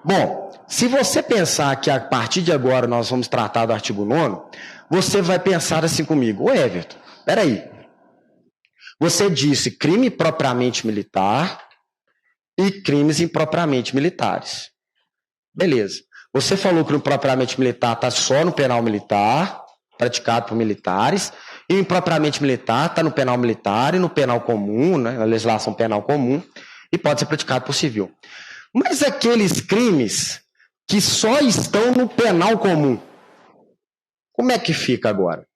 Bom, se você pensar que a partir de agora nós vamos tratar do artigo 9º, você vai pensar assim comigo: ô Everton, peraí, você disse crime propriamente militar e crimes impropriamente militares. Beleza. Você falou que o propriamente militar está só no penal militar, praticado por militares, e o impropriamente militar está no penal militar e no penal comum, né, na legislação penal comum, e pode ser praticado por civil. Mas aqueles crimes que só estão no penal comum, como é que fica agora?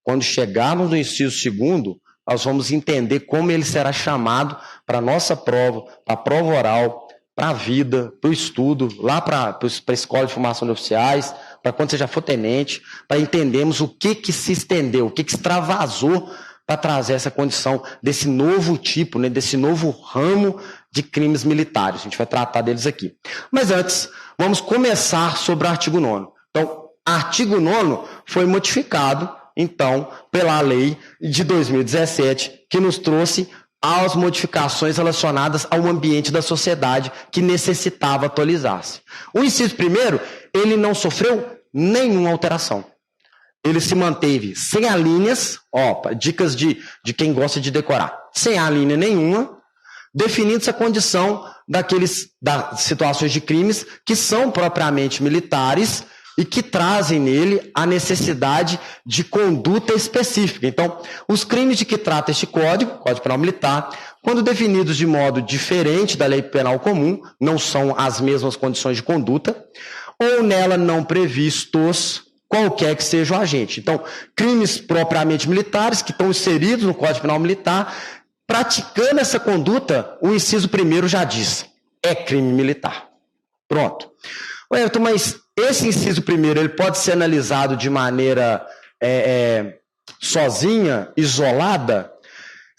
Quando chegarmos no inciso 2º, nós vamos entender como ele será chamado para a nossa prova, para a prova oral, para a vida, para o estudo, lá para a escola de formação de oficiais, para quando você já for tenente, para entendermos o que se estendeu, o que extravasou para trazer essa condição desse novo tipo, né, desse novo ramo de crimes militares. A gente vai tratar deles aqui. Mas antes, vamos começar sobre o artigo 9º. Então, artigo 9º foi modificado, então, pela lei de 2017, que nos trouxe as modificações relacionadas ao ambiente da sociedade que necessitava atualizar-se. O inciso 1º, ele não sofreu nenhuma alteração. Ele se manteve sem alíneas, dicas de quem gosta de decorar, sem alínea nenhuma, definindo-se a condição das situações de crimes que são propriamente militares e que trazem nele a necessidade de conduta específica. Então, os crimes de que trata este Código Penal Militar, quando definidos de modo diferente da lei penal comum, não são as mesmas condições de conduta, ou nela não previstos qualquer que seja o agente. Então, crimes propriamente militares que estão inseridos no Código Penal Militar, praticando essa conduta, o inciso 1º já diz, é crime militar. Pronto. Everton, mas esse inciso 1º, ele pode ser analisado de maneira sozinha, isolada?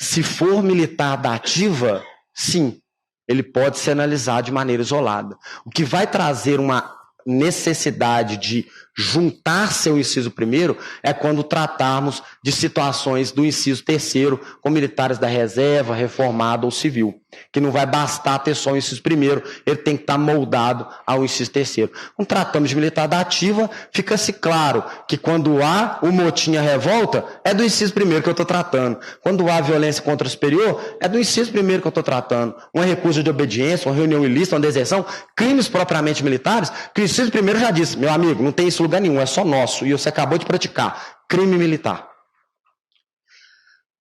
Se for militar da ativa, sim, ele pode ser analisado de maneira isolada. O que vai trazer uma necessidade de juntar-se ao inciso 1º é quando tratarmos de situações do inciso 3º, com militares da reserva, reformado ou civil, que não vai bastar ter só o inciso 1º, ele tem que estar moldado ao inciso 3º. Quando tratamos de militar da ativa, fica-se claro que quando há o motim, a revolta, é do inciso 1º que eu estou tratando. Quando há violência contra o superior, é do inciso 1º que eu estou tratando. Uma recusa de obediência, uma reunião ilícita, uma deserção, crimes propriamente militares, que o inciso 1º já disse, meu amigo, não tem isso lugar nenhum, é só nosso, e você acabou de praticar, crime militar.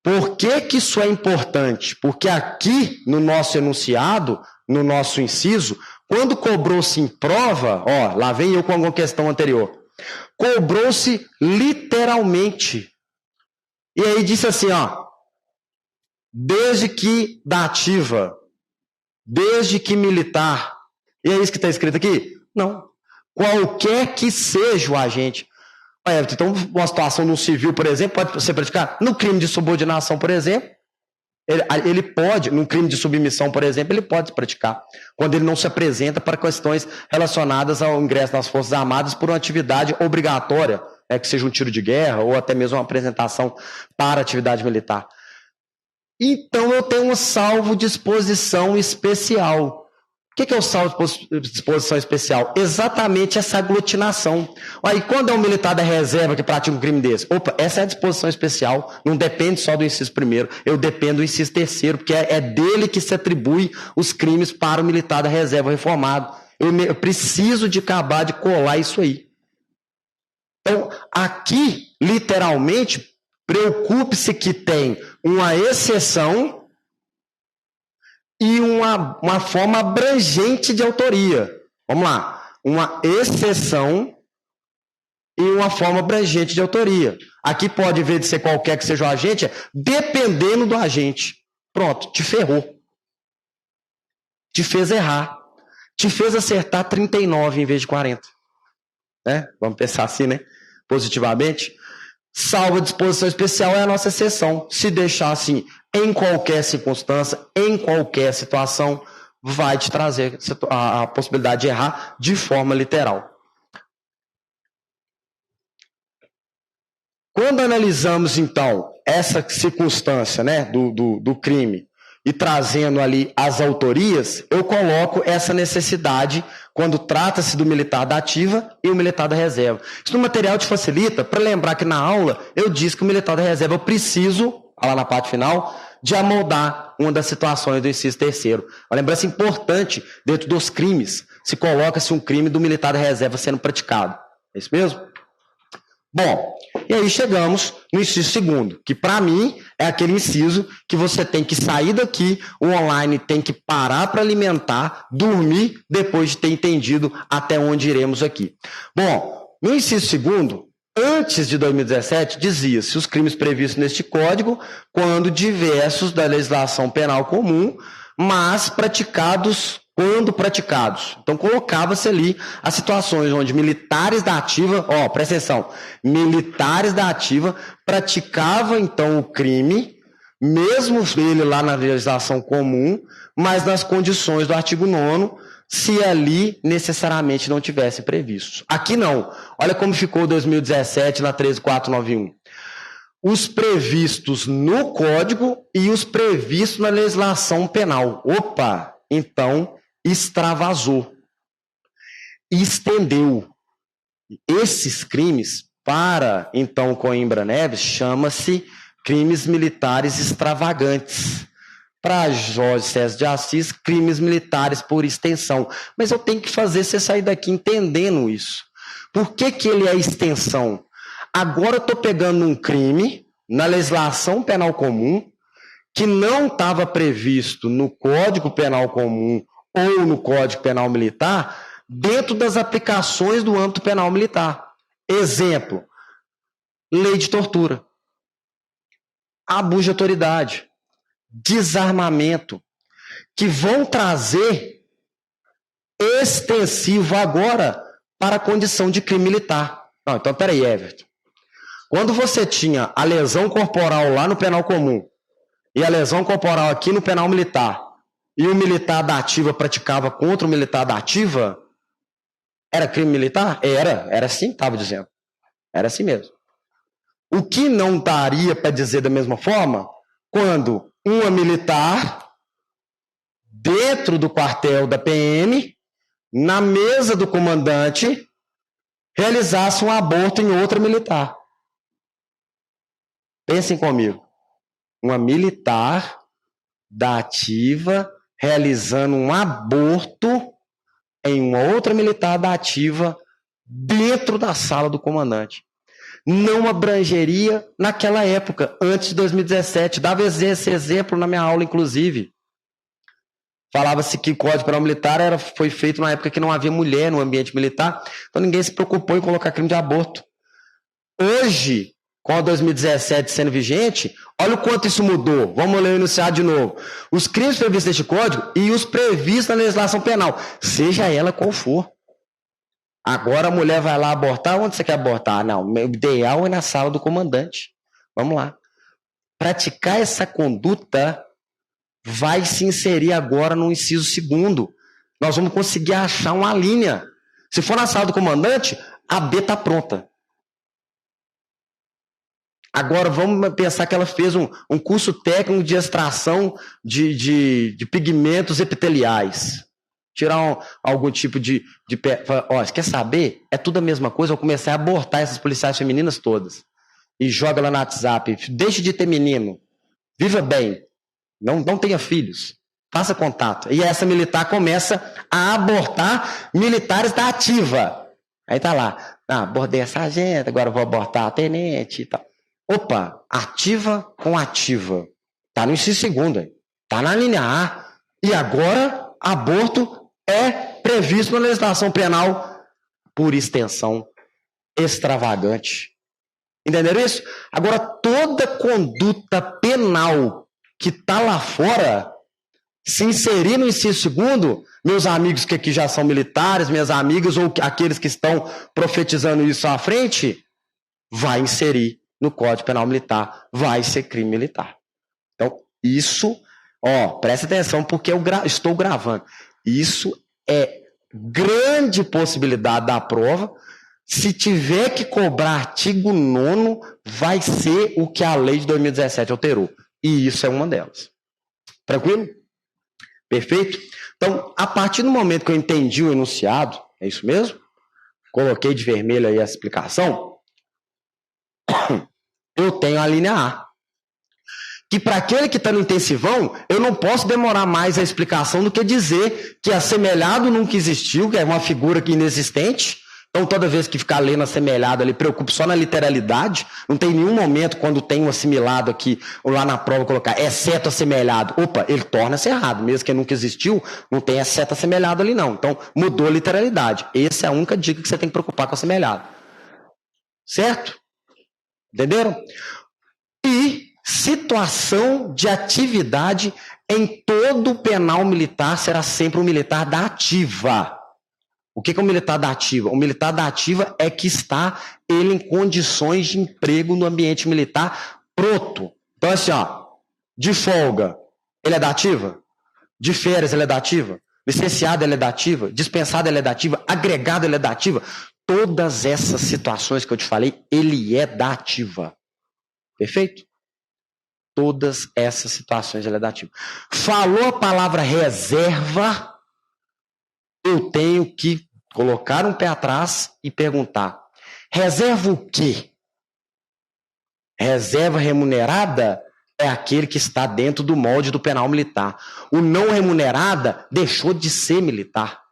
Por que isso é importante? Porque aqui, no nosso enunciado, no nosso inciso, quando cobrou-se em prova, lá vem eu com alguma questão anterior, cobrou-se literalmente. E aí disse assim, desde que da ativa, desde que militar, e é isso que está escrito aqui? Não. Qualquer que seja o agente. Então, uma situação no civil, por exemplo, pode ser praticada no crime de subordinação, por exemplo. Ele pode, no crime de submissão, por exemplo, ele pode praticar, quando ele não se apresenta para questões relacionadas ao ingresso nas Forças Armadas por uma atividade obrigatória, que seja um tiro de guerra ou até mesmo uma apresentação para atividade militar. Então, eu tenho um salvo disposição especial. O que é o salvo de disposição especial? Exatamente essa aglutinação. Aí, quando é um militar da reserva que pratica um crime desse? Essa é a disposição especial, não depende só do inciso 1º, eu dependo do inciso 3º, porque é dele que se atribui os crimes para o militar da reserva reformado. Eu preciso de acabar de colar isso aí. Então, aqui, literalmente, preocupe-se que tem uma exceção e uma forma abrangente de autoria. Vamos lá. Uma exceção e uma forma abrangente de autoria. Aqui pode, em vez de ser qualquer que seja o agente, dependendo do agente. Pronto, te ferrou. Te fez errar. Te fez acertar 39 em vez de 40. Vamos pensar assim, né? Positivamente. Salvo a disposição especial é a nossa exceção. Se deixar assim, em qualquer circunstância, em qualquer situação, vai te trazer a possibilidade de errar de forma literal. Quando analisamos, então, essa circunstância, né, do crime, e trazendo ali as autorias, eu coloco essa necessidade quando trata-se do militar da ativa e o militar da reserva. Isso no material te facilita para lembrar que na aula eu disse que o militar da reserva eu preciso, lá na parte final, de amoldar uma das situações do inciso 3º. Uma lembrança importante, dentro dos crimes, se coloca-se um crime do militar da reserva sendo praticado. É isso mesmo? Bom, e aí chegamos no inciso 2º, que para mim é aquele inciso que você tem que sair daqui, o online tem que parar para alimentar, dormir, depois de ter entendido até onde iremos aqui. Bom, no inciso 2º, antes de 2017, dizia-se os crimes previstos neste código, quando diversos da legislação penal comum, mas praticados quando praticados. Então, colocava-se ali as situações onde militares da ativa, presta atenção, militares da ativa praticavam, então, o crime, mesmo ele lá na legislação comum, mas nas condições do artigo 9º, se ali necessariamente não tivesse previsto. Aqui não. Olha como ficou 2017 na 13491. Os previstos no Código e os previstos na legislação penal. Opa! Então, extravasou. Estendeu. Esses crimes, para, então, Coimbra Neves, chama-se crimes militares extravagantes. Para Jorge César de Assis, crimes militares por extensão. Mas eu tenho que fazer você sair daqui entendendo isso. Por que que ele é extensão? Agora eu estou pegando um crime na legislação penal comum que não estava previsto no Código Penal Comum ou no Código Penal Militar dentro das aplicações do âmbito penal militar. Exemplo, lei de tortura, abuso de autoridade, desarmamento, que vão trazer extensivo agora para a condição de crime militar. Não, então, peraí, Everton. Quando você tinha a lesão corporal lá no penal comum e a lesão corporal aqui no penal militar, e o militar da ativa praticava contra o militar da ativa, era crime militar? Era assim, estava dizendo. Era assim mesmo. O que não daria para dizer da mesma forma, quando uma militar, dentro do quartel da PM, na mesa do comandante, realizasse um aborto em outra militar. Pensem comigo. Uma militar da ativa realizando um aborto em uma outra militar da ativa dentro da sala do comandante. Não abrangeria naquela época, antes de 2017. Dava esse exemplo na minha aula, inclusive. Falava-se que o Código Penal Militar foi feito na época que não havia mulher no ambiente militar, então ninguém se preocupou em colocar crime de aborto. Hoje, com a 2017 sendo vigente, olha o quanto isso mudou. Vamos ler o enunciado de novo. Os crimes previstos neste Código e os previstos na legislação penal, seja ela qual for. Agora a mulher vai lá abortar, onde você quer abortar? Não, o ideal é na sala do comandante. Vamos lá. Praticar essa conduta vai se inserir agora no inciso 2º. Nós vamos conseguir achar uma linha. Se for na sala do comandante, a B está pronta. Agora vamos pensar que ela fez um curso técnico de extração de pigmentos epiteliais. Tirar algum tipo de... Você quer saber? É tudo a mesma coisa. Eu comecei a abortar essas policiais femininas todas. E joga lá no WhatsApp. Deixe de ter menino. Viva bem. Não tenha filhos. Faça contato. E essa militar começa a abortar militares da ativa. Aí tá lá. Abordei a sargento, agora vou abortar a tenente e tal. Opa, ativa com ativa. Tá no inciso 2º. Tá na linha A. E agora, aborto é previsto na legislação penal por extensão extravagante. Entenderam isso? Agora, toda conduta penal que está lá fora, se inserir no inciso 2º, meus amigos que aqui já são militares, minhas amigas ou aqueles que estão profetizando isso à frente, vai inserir no Código Penal Militar, vai ser crime militar. Então, isso, presta atenção porque eu estou gravando. Isso é grande possibilidade da prova. Se tiver que cobrar artigo 9º, vai ser o que a lei de 2017 alterou. E isso é uma delas. Tranquilo? Perfeito? Então, a partir do momento que eu entendi o enunciado, é isso mesmo? Coloquei de vermelho aí a explicação. Eu tenho a linha A. Que para aquele que está no intensivão, eu não posso demorar mais a explicação do que dizer que assemelhado nunca existiu, que é uma figura que inexistente. Então, toda vez que ficar lendo assemelhado ali, preocupe só na literalidade. Não tem nenhum momento quando tem um assimilado aqui, ou lá na prova colocar exceto assemelhado. Opa, ele torna-se errado. Mesmo que nunca existiu, não tem exceto assemelhado ali não. Então, mudou a literalidade. Essa é a única dica que você tem que preocupar com assemelhado. Certo? Entenderam? E situação de atividade em todo penal militar será sempre um militar da ativa. O que é um militar da ativa? O militar da ativa é que está ele em condições de emprego no ambiente militar pronto. Então assim, ó, de folga, ele é da ativa? De férias, ele é da ativa? Licenciado, ele é da ativa? Dispensado, ele é da ativa? Agregado, ele é da ativa? Todas essas situações que eu te falei, ele é da ativa. Perfeito? Todas essas situações ele é da ativa. Falou a palavra reserva, eu tenho que colocar um pé atrás e perguntar: reserva o quê? Reserva remunerada é aquele que está dentro do molde do penal militar. O não remunerada deixou de ser militar.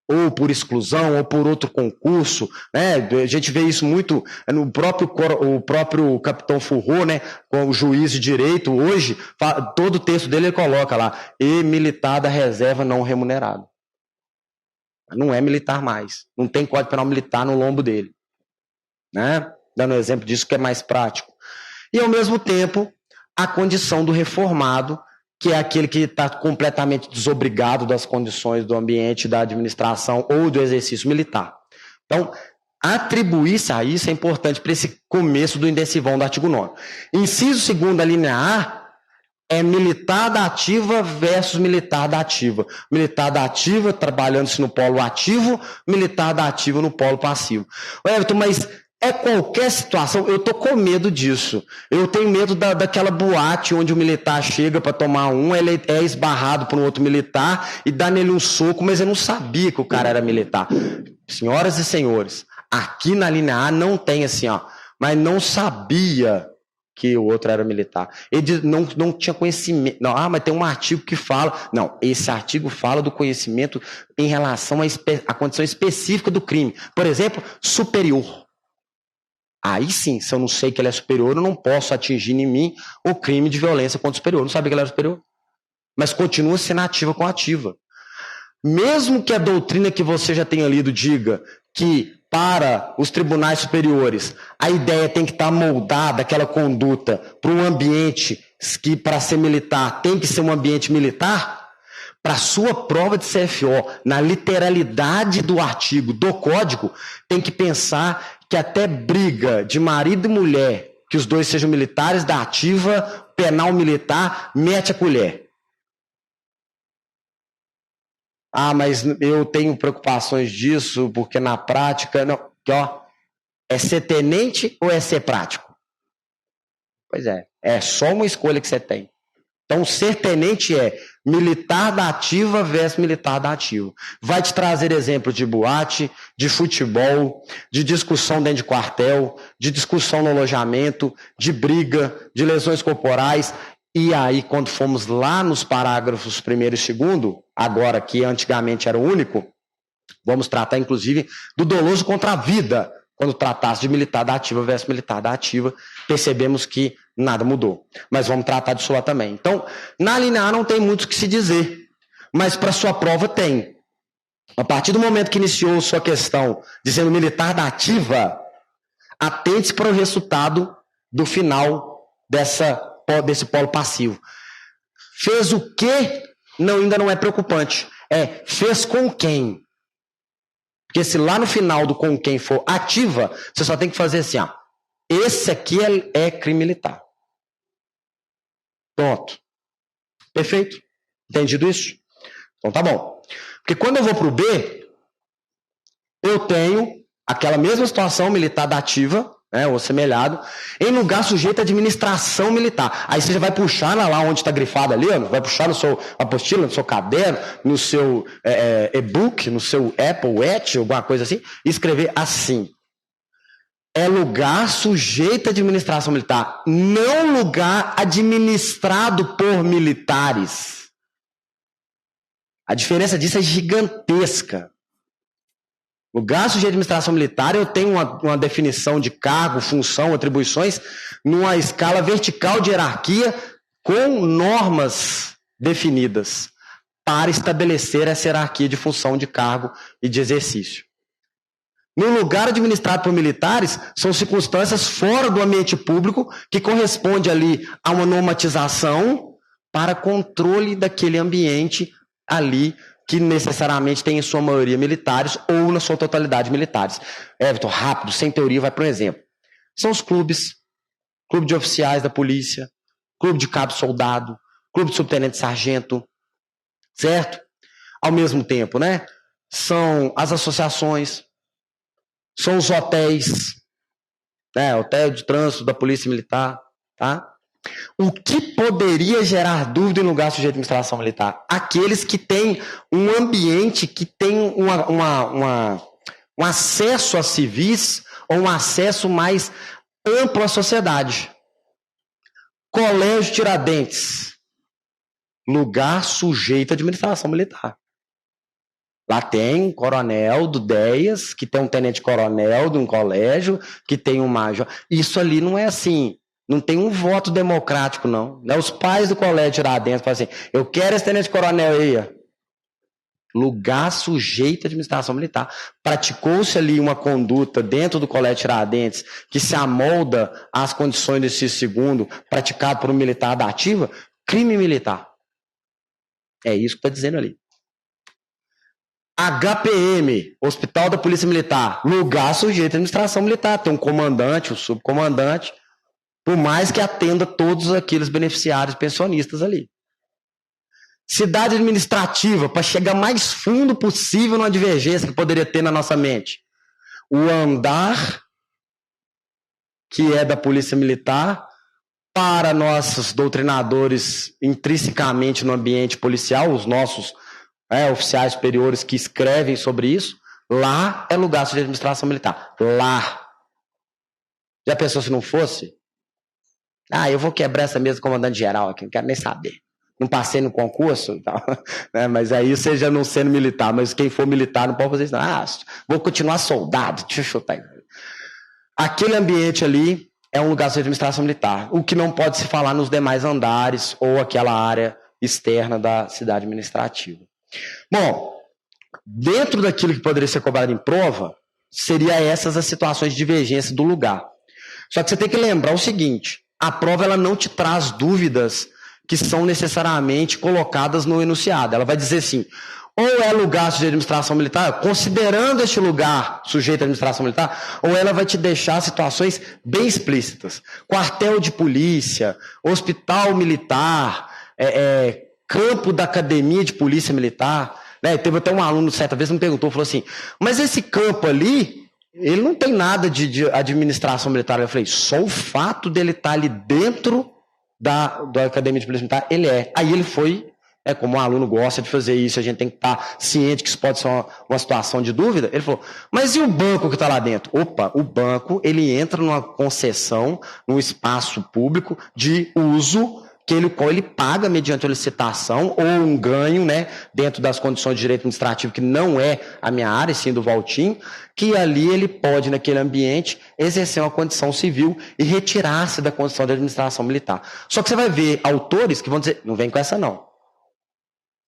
Ou por exclusão, ou por outro concurso, né? A gente vê isso muito no o próprio capitão Furro, né? Com o juiz de direito, hoje, todo o texto dele ele coloca lá, e militar da reserva não remunerado. Não é militar mais. Não tem código penal militar no lombo dele. Né? Dando um exemplo disso que é mais prático. E, ao mesmo tempo, a condição do reformado, que é aquele que está completamente desobrigado das condições do ambiente, da administração ou do exercício militar. Então, atribuir-se a isso é importante para esse começo do indecivão do artigo 9º. Inciso 2º, a linha A, é militar da ativa versus militar da ativa. Militar da ativa trabalhando-se no polo ativo, militar da ativa no polo passivo. Everton, mas é qualquer situação, eu estou com medo disso. Eu tenho medo daquela boate onde o militar chega para tomar ele é esbarrado por um outro militar e dá nele um soco, mas eu não sabia que o cara era militar. Senhoras e senhores, aqui na linha A não tem assim, ó, mas não sabia que o outro era militar. Ele não tinha conhecimento. Não, mas tem um artigo que fala. Não, esse artigo fala do conhecimento em relação à condição específica do crime. Por exemplo, superior. Aí sim, se eu não sei que ele é superior, eu não posso atingir em mim o crime de violência contra o superior. Eu não sabia que ele era superior. Mas continua sendo ativa com ativa. Mesmo que a doutrina que você já tenha lido diga que para os tribunais superiores a ideia tem que estar moldada, aquela conduta, para um ambiente que, para ser militar, tem que ser um ambiente militar, para a sua prova de CFO, na literalidade do artigo, do código, tem que pensar que até briga de marido e mulher, que os dois sejam militares da ativa, penal militar, mete a colher. Ah, mas eu tenho preocupações disso, porque na prática, não, ó, é ser tenente ou é ser prático? Pois é só uma escolha que você tem. Então, ser tenente é militar da ativa versus militar da ativa. Vai te trazer exemplos de boate, de futebol, de discussão dentro de quartel, de discussão no alojamento, de briga, de lesões corporais. E aí, quando fomos lá nos parágrafos 1º e 2º, agora que antigamente era o único, vamos tratar, inclusive, do doloso contra a vida. Quando tratasse de militar da ativa versus militar da ativa, percebemos que nada mudou. Mas vamos tratar disso lá também. Então, na linha A não tem muito o que se dizer, mas para sua prova tem. A partir do momento que iniciou sua questão dizendo militar da ativa, atente-se para o resultado do final desse polo passivo. Fez o quê? Não, ainda não é preocupante. Fez com quem? Porque se lá no final do com quem for ativa, você só tem que fazer assim, ó. Esse aqui é crime militar. Pronto. Perfeito? Entendido isso? Então tá bom. Porque quando eu vou para o B, eu tenho aquela mesma situação militar da ativa, né, ou assemelhado, em lugar sujeito à administração militar. Aí você já vai puxar lá onde está grifado ali, ó, vai puxar no seu apostila, no seu caderno, no seu e-book, no seu Apple Watch, alguma coisa assim, e escrever assim. É lugar sujeito à administração militar, não lugar administrado por militares. A diferença disso é gigantesca. Lugar sujeito à administração militar, eu tenho uma definição de cargo, função, atribuições, numa escala vertical de hierarquia, com normas definidas, para estabelecer essa hierarquia de função, de cargo e de exercício. No lugar administrado por militares, são circunstâncias fora do ambiente público que corresponde ali a uma normatização para controle daquele ambiente ali que necessariamente tem em sua maioria militares ou na sua totalidade militares. Everton, rápido, sem teoria, vai para um exemplo. São os clubes, clube de oficiais da polícia, clube de cabo-soldado, clube de subtenente-sargento, certo? Ao mesmo tempo, né? São as associações, são os hotéis, né? Hotel de trânsito da Polícia Militar, tá? O que poderia gerar dúvida em lugar sujeito à administração militar? Aqueles que têm um ambiente que tem um acesso a civis ou um acesso mais amplo à sociedade. Colégio Tiradentes, lugar sujeito à administração militar. Lá tem um coronel do DEAS, que tem um tenente-coronel de um colégio, que tem um major. Isso ali não é assim, não tem um voto democrático, não. Os pais do colégio Tiradentes falam assim, eu quero esse tenente-coronel aí. Lugar sujeito à administração militar. Praticou-se ali uma conduta dentro do colégio Tiradentes que se amolda às condições desse segundo, praticado por um militar da ativa, crime militar. É isso que está dizendo ali. HPM, Hospital da Polícia Militar, lugar sujeito à administração militar. Tem um comandante, um subcomandante, por mais que atenda todos aqueles beneficiários pensionistas ali. Cidade administrativa, para chegar mais fundo possível numa divergência que poderia ter na nossa mente. O andar, que é da Polícia Militar, para nossos doutrinadores intrinsecamente no ambiente policial, os nossos oficiais superiores que escrevem sobre isso, lá é lugar de administração militar. Lá. Já pensou se não fosse? Eu vou quebrar essa mesa do comandante-geral aqui, não quero nem saber. Não passei no concurso e tal. Mas aí você já não sendo militar, mas quem for militar não pode fazer isso. Não. Vou continuar soldado, deixa eu chutar. Aquele ambiente ali é um lugar de administração militar, o que não pode se falar nos demais andares ou aquela área externa da cidade administrativa. Bom, dentro daquilo que poderia ser cobrado em prova, seria essas as situações de divergência do lugar. Só que você tem que lembrar o seguinte, a prova ela não te traz dúvidas que são necessariamente colocadas no enunciado. Ela vai dizer assim, ou é lugar sujeito à administração militar, considerando este lugar sujeito à administração militar, ou ela vai te deixar situações bem explícitas. Quartel de polícia, hospital militar, campo da academia de polícia militar. Teve até um aluno certa vez que me perguntou, falou assim, mas esse campo ali, ele não tem nada de administração militar. Eu falei, só o fato dele estar ali dentro da academia de polícia militar, ele é. Aí ele foi, como um aluno gosta de fazer isso, a gente tem que estar ciente que isso pode ser uma situação de dúvida. Ele falou, mas e o banco que está lá dentro? Opa, o banco, ele entra numa concessão, num espaço público de uso qual ele paga mediante uma licitação ou um ganho, dentro das condições de direito administrativo, que não é a minha área, sim do Valtim, que ali ele pode, naquele ambiente, exercer uma condição civil e retirar-se da condição de administração militar. Só que você vai ver autores que vão dizer, não vem com essa não.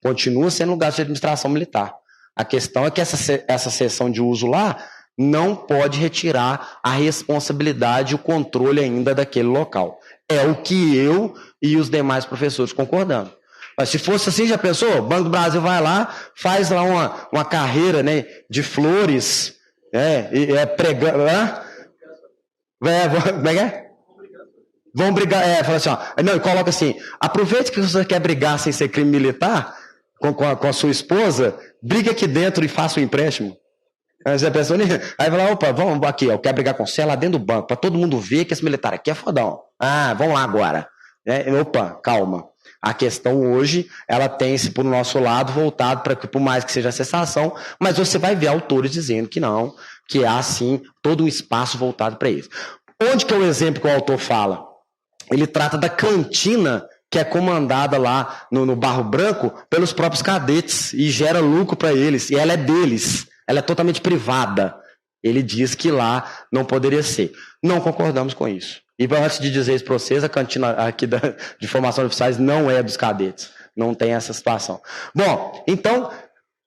Continua sendo lugar de administração militar. A questão é que essa seção de uso lá não pode retirar a responsabilidade e o controle ainda daquele local. É o que eu e os demais professores concordamos. Mas se fosse assim, já pensou? O Banco do Brasil vai lá, faz lá uma carreira de flores, pregando. Como é? Vão brigar, fala assim, não, e coloca assim, aproveite que você quer brigar sem ser crime militar com a sua esposa, briga aqui dentro e faça o empréstimo. Aí a pessoa aí fala, opa, vamos aqui, eu quero brigar com você lá dentro do banco, para todo mundo ver que esse militar aqui é fodão. Ah, vamos lá agora. Opa, calma. A questão hoje, ela tem-se por nosso lado voltado para que, por mais que seja a cessação, mas você vai ver autores dizendo que não, que há sim todo um espaço voltado para isso. Onde que é o exemplo que o autor fala? Ele trata da cantina que é comandada lá no Barro Branco pelos próprios cadetes e gera lucro para eles, e ela é deles, ela é totalmente privada. Ele diz que lá não poderia ser. Não concordamos com isso. E antes de dizer isso para vocês, a cantina aqui de formação de oficiais não é dos cadetes. Não tem essa situação. Bom, então,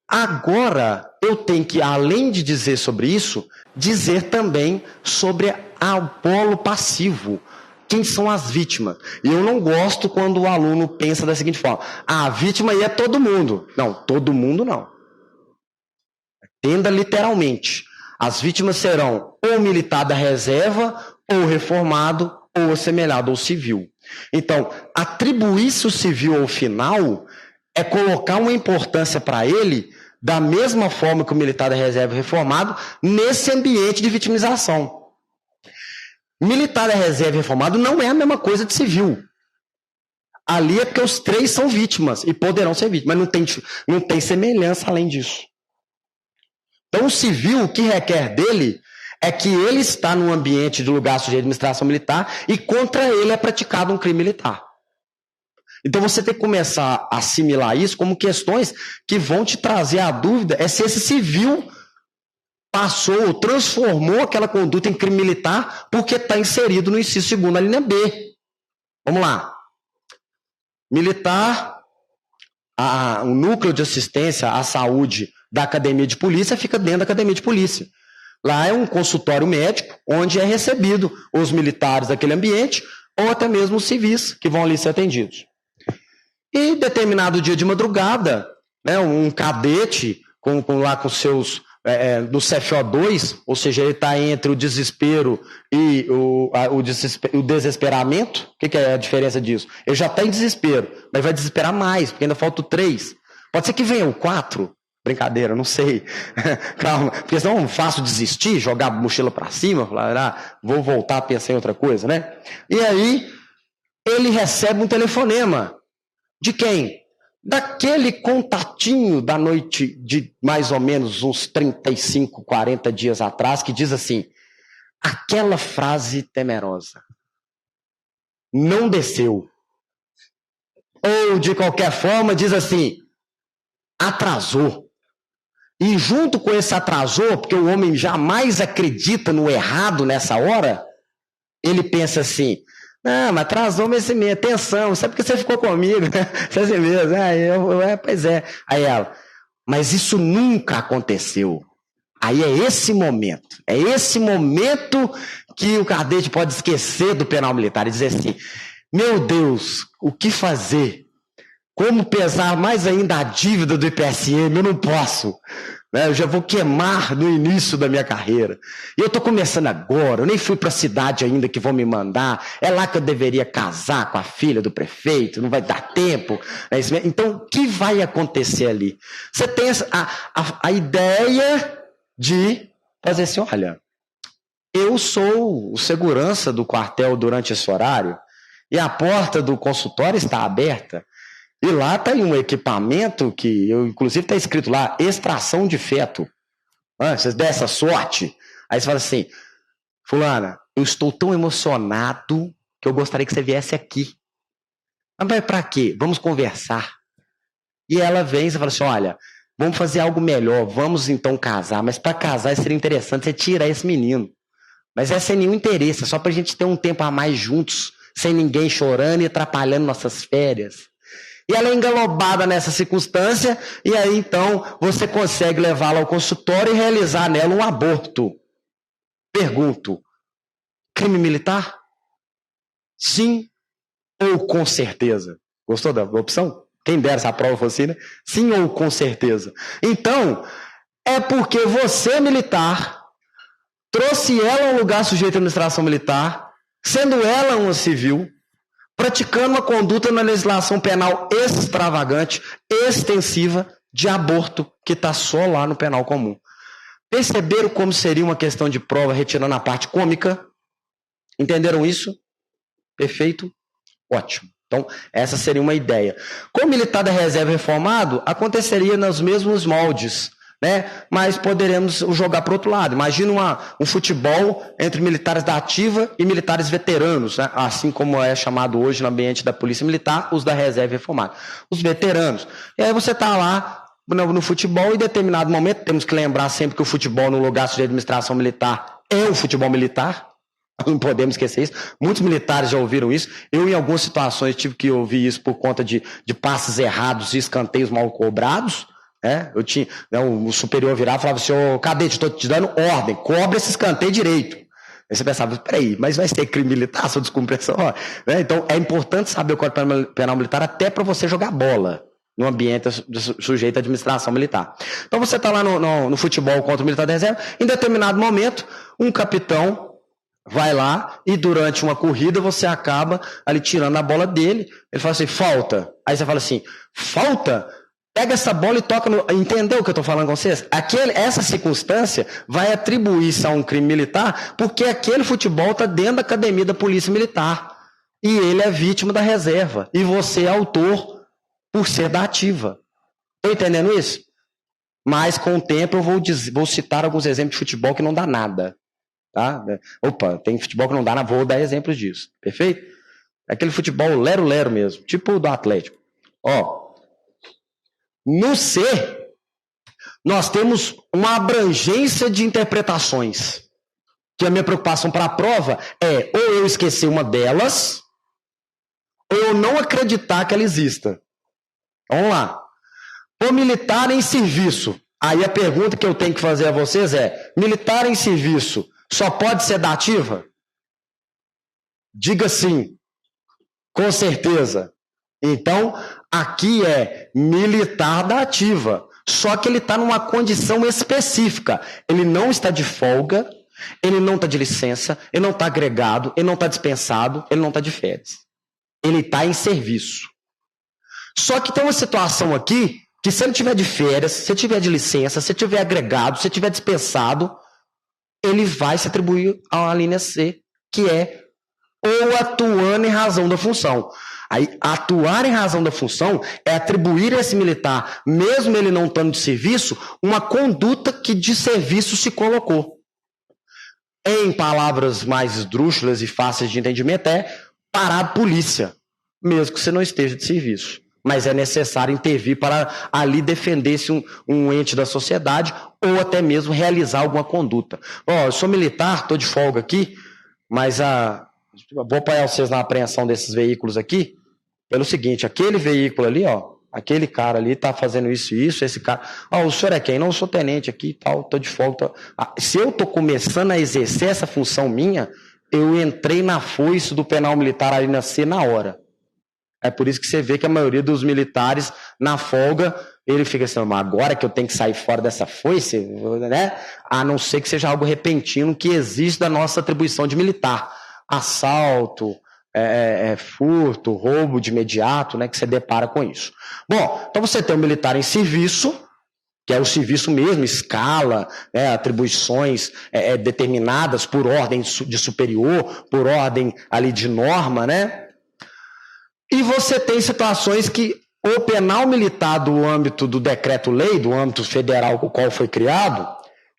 agora eu tenho que, além de dizer sobre isso, dizer também sobre o polo passivo. Quem são as vítimas? E eu não gosto quando o aluno pensa da seguinte forma. A vítima aí é todo mundo. Não, todo mundo não. Entenda literalmente. As vítimas serão ou militar da reserva, ou reformado, ou assemelhado ao civil. Então, atribuir-se o civil ao final é colocar uma importância para ele da mesma forma que o militar da reserva reformado nesse ambiente de vitimização. Militar da reserva reformado não é a mesma coisa de civil. Ali é porque os três são vítimas e poderão ser vítimas, mas não tem semelhança além disso. Então, o civil, o que requer dele é que ele está num ambiente de lugar sujeito à administração militar e contra ele é praticado um crime militar. Então, você tem que começar a assimilar isso como questões que vão te trazer a dúvida é se esse civil passou, transformou aquela conduta em crime militar porque está inserido no inciso 2º, na linha B. Vamos lá. Militar, o núcleo de assistência à saúde da Academia de Polícia fica dentro da Academia de Polícia. Lá é um consultório médico, onde é recebido os militares daquele ambiente, ou até mesmo os civis, que vão ali ser atendidos. E determinado dia de madrugada, né, um cadete, lá com seus, do CFO2, ou seja, ele está entre o desespero e o desesperamento. O que é a diferença disso? Ele já está em desespero, mas vai desesperar mais, porque ainda falta o 3. Pode ser que venha o 4. Brincadeira, não sei. Calma, porque senão é fácil desistir, jogar a mochila para cima, falar, vou voltar a pensar em outra coisa, né? E aí, ele recebe um telefonema. De quem? Daquele contatinho da noite de mais ou menos uns 35, 40 dias atrás, que diz assim, aquela frase temerosa. Não desceu. Ou, de qualquer forma, diz assim, atrasou. E junto com esse atrasou, porque o homem jamais acredita no errado nessa hora, ele pensa assim, não, mas atrasou esse mesmo, atenção, sabe porque você ficou comigo, né? Você é assim mesmo, pois é. Aí ela, mas isso nunca aconteceu. Aí é esse momento que o cadete pode esquecer do penal militar e dizer assim, meu Deus, o que fazer? Como pesar mais ainda a dívida do IPSM? Eu não posso. Né? Eu já vou queimar no início da minha carreira. E eu estou começando agora. Eu nem fui para a cidade ainda que vão me mandar. É lá que eu deveria casar com a filha do prefeito. Não vai dar tempo. Então, o que vai acontecer ali? Você tem a ideia de fazer assim, olha, eu sou o segurança do quartel durante esse horário e a porta do consultório está aberta. E lá está um equipamento que, inclusive está escrito lá, extração de feto. Vocês dão essa sorte. Aí você fala assim, fulana, eu estou tão emocionado que eu gostaria que você viesse aqui. Mas para quê? Vamos conversar. E ela vem e você fala assim, olha, vamos fazer algo melhor, vamos então casar. Mas para casar seria interessante você tirar esse menino. Mas é sem nenhum interesse, é só para a gente ter um tempo a mais juntos, sem ninguém chorando e atrapalhando nossas férias. E ela é engalobada nessa circunstância, e aí então você consegue levá-la ao consultório e realizar nela um aborto. Pergunto, crime militar? Sim ou com certeza? Gostou da opção? Quem dera essa prova fosse, né? Sim ou com certeza? Então, é porque você, militar, trouxe ela a um lugar sujeito à administração militar, sendo ela uma civil, praticando uma conduta na legislação penal extravagante, extensiva, de aborto, que está só lá no penal comum. Perceberam como seria uma questão de prova retirando a parte cômica? Entenderam isso? Perfeito? Ótimo. Então, essa seria uma ideia. Com o militar da reserva reformado, aconteceria nos mesmos moldes, né? Mas poderemos jogar para o outro lado. Imagina um futebol entre militares da ativa e militares veteranos, né? Assim como é chamado hoje no ambiente da polícia militar, os da reserva reformada. Os veteranos. E aí você está lá no futebol e em determinado momento, temos que lembrar sempre que o futebol no lugar de administração militar é o futebol militar. Não podemos esquecer isso. Muitos militares já ouviram isso. Eu, em algumas situações, tive que ouvir isso por conta de passes errados e escanteios mal cobrados. Eu tinha, o superior virava e falava assim: ô cadete, estou te dando ordem, cobre esse escanteio direito. Aí você pensava: peraí, mas vai ter crime militar se eu descumprir essa ordem? Então é importante saber o Código Penal Militar até para você jogar bola no ambiente sujeito à administração militar. Então você está lá no futebol contra o militar da reserva, em determinado momento, um capitão vai lá e durante uma corrida você acaba ali tirando a bola dele. Ele fala assim: falta. Aí você fala assim: falta? Pega essa bola e toca no... Entendeu o que eu estou falando com vocês? Essa circunstância vai atribuir-se a um crime militar porque aquele futebol está dentro da academia da polícia militar. E ele é vítima da reserva. E você é autor por ser da ativa. Estão entendendo isso? Mas com o tempo eu vou citar alguns exemplos de futebol que não dá nada. Tá? Opa, tem futebol que não dá, vou dar exemplos disso. Perfeito? Aquele futebol lero-lero mesmo, tipo o do Atlético. No C, nós temos uma abrangência de interpretações. Que a minha preocupação para a prova é ou eu esquecer uma delas, ou eu não acreditar que ela exista. Vamos lá. O militar em serviço. Aí a pergunta que eu tenho que fazer a vocês é: militar em serviço só pode ser da ativa? Diga sim. Com certeza. Então, aqui é militar da ativa. Só que ele está numa condição específica. Ele não está de folga, ele não está de licença, ele não está agregado, ele não está dispensado, ele não está de férias. Ele está em serviço. Só que tem uma situação aqui que se ele tiver de férias, se tiver de licença, se tiver agregado, se tiver dispensado, ele vai se atribuir a uma linha C, que é ou atuando em razão da função. Aí, atuar em razão da função é atribuir a esse militar, mesmo ele não estando de serviço, uma conduta que de serviço se colocou. Em palavras mais esdrúxulas e fáceis de entendimento, é parar a polícia, mesmo que você não esteja de serviço. Mas é necessário intervir para ali defender-se um ente da sociedade ou até mesmo realizar alguma conduta. Eu sou militar, estou de folga aqui, mas vou apoiar vocês na apreensão desses veículos aqui, pelo seguinte: aquele veículo ali, aquele cara ali está fazendo isso e isso, esse cara... o senhor é quem? Não, eu sou tenente aqui e tal, estou de folga. Se eu estou começando a exercer essa função minha, eu entrei na foice do penal militar ali na C na hora. É por isso que você vê que a maioria dos militares, na folga, ele fica assim: mas agora que eu tenho que sair fora dessa foice, né? A não ser que seja algo repentino que existe da nossa atribuição de militar. Assalto, furto, roubo de imediato, né? Que você depara com isso. Bom, então você tem um militar em serviço, que é o serviço mesmo, escala, atribuições determinadas por ordem de superior, por ordem ali de norma, né? E você tem situações que o penal militar do âmbito do decreto-lei, do âmbito federal com o qual foi criado,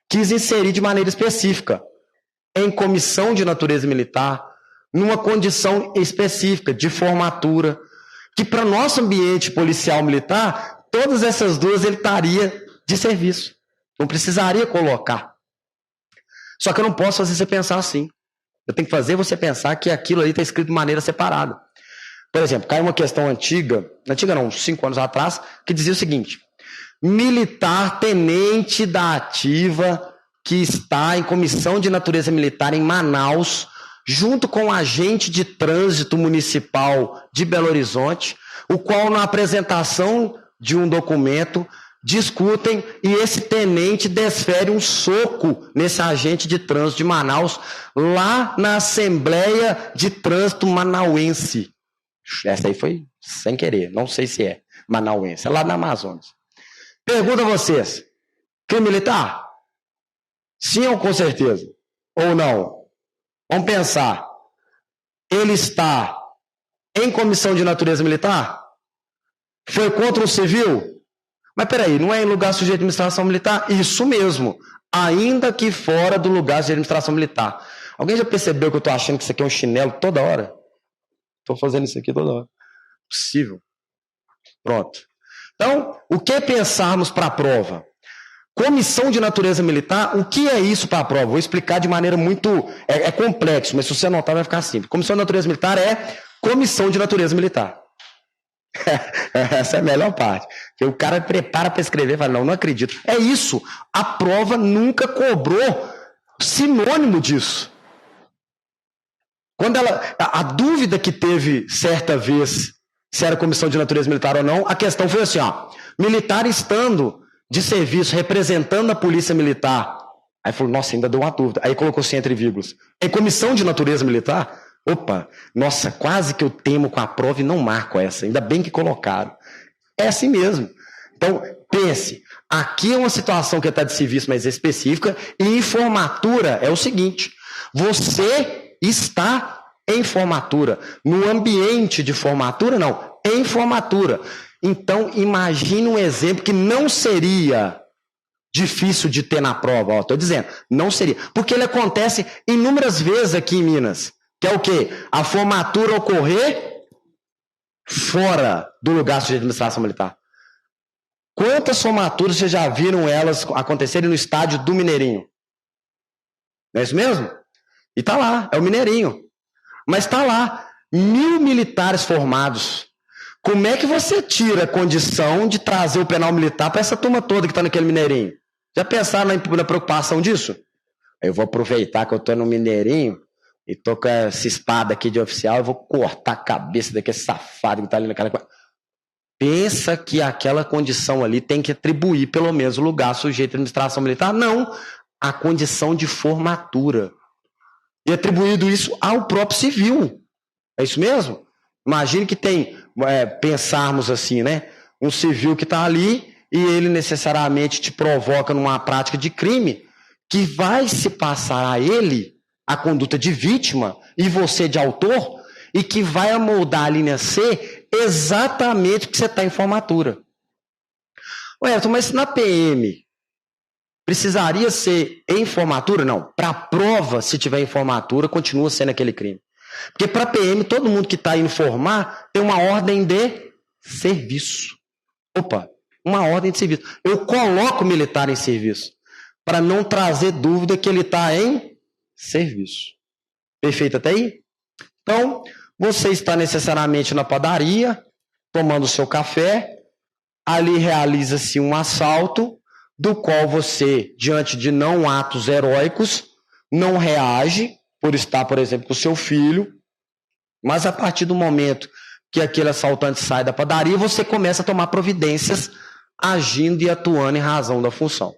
quis inserir de maneira específica, em comissão de natureza militar, numa condição específica de formatura, que para nosso ambiente policial militar, todas essas duas ele estaria de serviço. Não precisaria colocar. Só que eu não posso fazer você pensar assim. Eu tenho que fazer você pensar que aquilo ali está escrito de maneira separada. Por exemplo, caiu uma questão antiga não, uns 5 anos atrás, que dizia o seguinte: militar tenente da ativa que está em comissão de natureza militar em Manaus, junto com o agente de trânsito municipal de Belo Horizonte, o qual na apresentação de um documento discutem e esse tenente desfere um soco nesse agente de trânsito de Manaus lá na Assembleia de Trânsito Manauense. Essa aí foi sem querer, não sei se é manauense, é lá na Amazonas. Pergunto a vocês: crime militar? Sim ou com certeza? Ou não? Vamos pensar. Ele está em comissão de natureza militar? Foi contra um civil? Mas peraí, não é em lugar sujeito de administração militar? Isso mesmo. Ainda que fora do lugar de administração militar. Alguém já percebeu que eu estou achando que isso aqui é um chinelo toda hora? Estou fazendo isso aqui toda hora. Possível. Pronto. Então, o que pensarmos para a prova? Comissão de natureza militar, o que é isso para a prova? Vou explicar de maneira muito... É complexo, mas se você anotar vai ficar simples. Comissão de natureza militar é comissão de natureza militar. Essa é a melhor parte. Que o cara prepara para escrever e fala, não acredito. É isso. A prova nunca cobrou sinônimo disso. Quando a dúvida que teve certa vez se era comissão de natureza militar ou não, a questão foi assim, ó, militar estando de serviço representando a polícia militar. Aí falou, nossa, ainda deu uma dúvida. Aí colocou assim entre vírgulas. É comissão de natureza militar? Opa, nossa, quase que eu temo com a prova e não marco essa. Ainda bem que colocaram. É assim mesmo. Então, pense, aqui é uma situação que está de serviço mais específica e em formatura é o seguinte, você está em formatura. No ambiente de formatura, não, em formatura. Então, imagine um exemplo que não seria difícil de ter na prova. Estou dizendo, não seria. Porque ele acontece inúmeras vezes aqui em Minas. Que é o quê? A formatura ocorrer fora do lugar de administração militar. Quantas formaturas vocês já viram elas acontecerem no estádio do Mineirinho? Não é isso mesmo? E está lá, é o Mineirinho. Mas está lá, 1.000 militares formados. Como é que você tira a condição de trazer o penal militar para essa turma toda que está naquele Mineirinho? Já pensaram na preocupação disso? Eu vou aproveitar que eu estou no Mineirinho e tô com essa espada aqui de oficial, eu vou cortar a cabeça daquele safado que está ali naquela coisa. Pensa que aquela condição ali tem que atribuir pelo menos o lugar sujeito à administração militar? Não, a condição de formatura. E atribuído isso ao próprio civil. É isso mesmo? Imagine que tem, pensarmos assim, né? Um civil que está ali e ele necessariamente te provoca numa prática de crime que vai se passar a ele a conduta de vítima e você de autor e que vai amoldar a linha C exatamente porque você está em formatura. Ué, mas na PM precisaria ser em formatura? Não. Para a prova, se tiver em formatura, continua sendo aquele crime. Porque para a PM, todo mundo que está indo formar tem uma ordem de serviço. Opa, uma ordem de serviço. Eu coloco o militar em serviço para não trazer dúvida que ele está em serviço. Perfeito até aí? Então, você está necessariamente na padaria, tomando seu café, ali realiza-se um assalto, do qual você, diante de não atos heróicos, não reage, por estar, por exemplo, com o seu filho, mas a partir do momento que aquele assaltante sai da padaria, você começa a tomar providências, agindo e atuando em razão da função.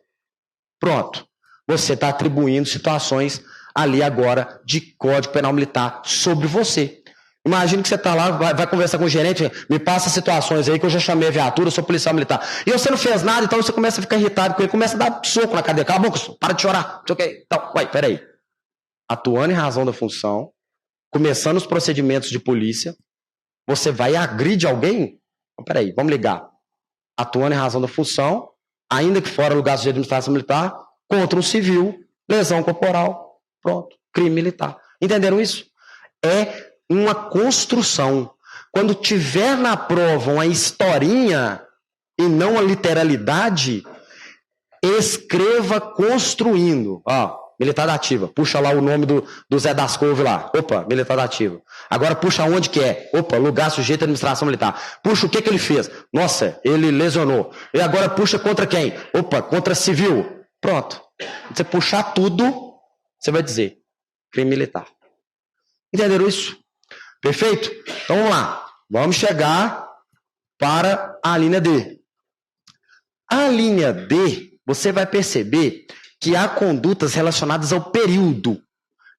Pronto. Você está atribuindo situações ali agora de Código Penal Militar sobre você. Imagina que você está lá, vai conversar com o gerente, me passa situações aí que eu já chamei a viatura, eu sou policial militar. E você não fez nada, então você começa a ficar irritado com ele, começa a dar soco na cadeira. Cala a boca, para de chorar, não sei o quê. Então, ué, peraí. Atuando em razão da função, começando os procedimentos de polícia, você vai e agride alguém? Então, peraí, vamos ligar. Atuando em razão da função, ainda que fora lugar de administração militar, contra um civil, lesão corporal, pronto, crime militar. Entenderam isso? É uma construção. Quando tiver na prova uma historinha e não a literalidade, escreva construindo. Ó, militar da ativa. Puxa lá o nome do Zé das Couve lá. Opa, militar da ativa. Agora puxa onde que é. Opa, lugar sujeito à administração militar. Puxa o que ele fez. Nossa, ele lesionou. E agora puxa contra quem? Opa, contra civil. Pronto. Você puxar tudo, você vai dizer crime militar. Entenderam isso? Perfeito? Então vamos lá. Vamos chegar para a linha D. A linha D, você vai perceber que há condutas relacionadas ao período.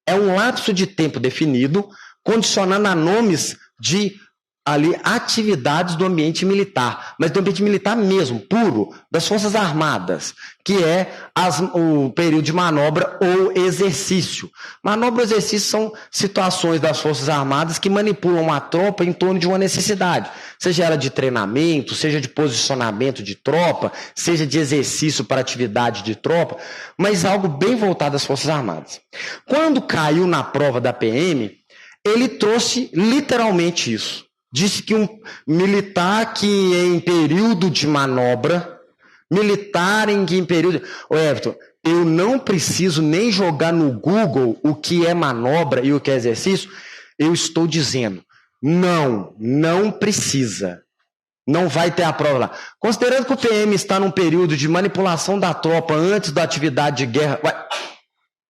É um lapso de tempo definido, condicionando a nomes de ali atividades do ambiente militar, mas do ambiente militar mesmo, puro, das Forças Armadas, que é o período de manobra ou exercício. Manobra ou exercício são situações das Forças Armadas que manipulam a tropa em torno de uma necessidade, seja ela de treinamento, seja de posicionamento de tropa, seja de exercício para atividade de tropa, mas algo bem voltado às Forças Armadas. Quando caiu na prova da PM, ele trouxe literalmente isso. Disse que um militar que em período de manobra, militar em período... Ô Everton, eu não preciso nem jogar no Google o que é manobra e o que é exercício. Eu estou dizendo, não precisa. Não vai ter a prova lá. Considerando que o PM está num período de manipulação da tropa antes da atividade de guerra...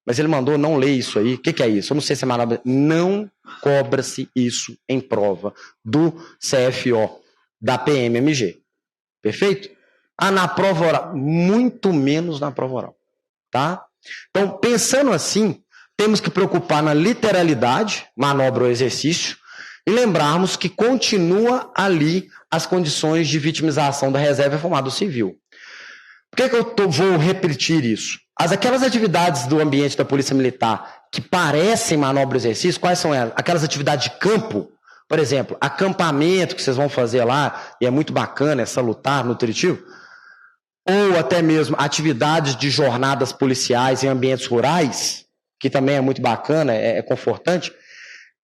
Mas ele mandou não ler isso aí. O que é isso? Eu não sei se é manobra. Não cobra-se isso em prova do CFO, da PMMG. Perfeito? Na prova oral. Muito menos na prova oral. Tá? Então, pensando assim, temos que preocupar na literalidade, manobra ou exercício, e lembrarmos que continua ali as condições de vitimização da reserva e formado civil. Por que eu vou repetir isso? Aquelas atividades do ambiente da Polícia Militar que parecem manobra e exercício, quais são elas? Aquelas atividades de campo, por exemplo, acampamento que vocês vão fazer lá, e é muito bacana, é salutar, nutritivo, ou até mesmo atividades de jornadas policiais em ambientes rurais, que também é muito bacana, é confortante.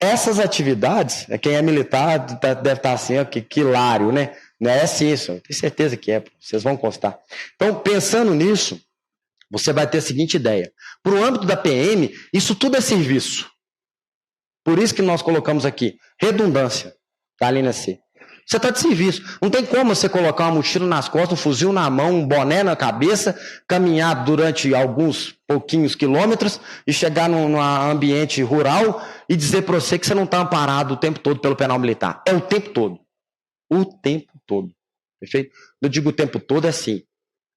Essas atividades, quem é militar deve estar assim, que hilário, né? Não é assim isso, tenho certeza que é, vocês vão constar. Então, pensando nisso, você vai ter a seguinte ideia. Para o âmbito da PM, isso tudo é serviço. Por isso que nós colocamos aqui, redundância, da linha C. Você está de serviço. Não tem como você colocar uma mochila nas costas, um fuzil na mão, um boné na cabeça, caminhar durante alguns pouquinhos quilômetros e chegar num ambiente rural e dizer para você que você não está amparado o tempo todo pelo penal militar. É o tempo todo. O tempo todo. Perfeito? Eu digo o tempo todo é assim.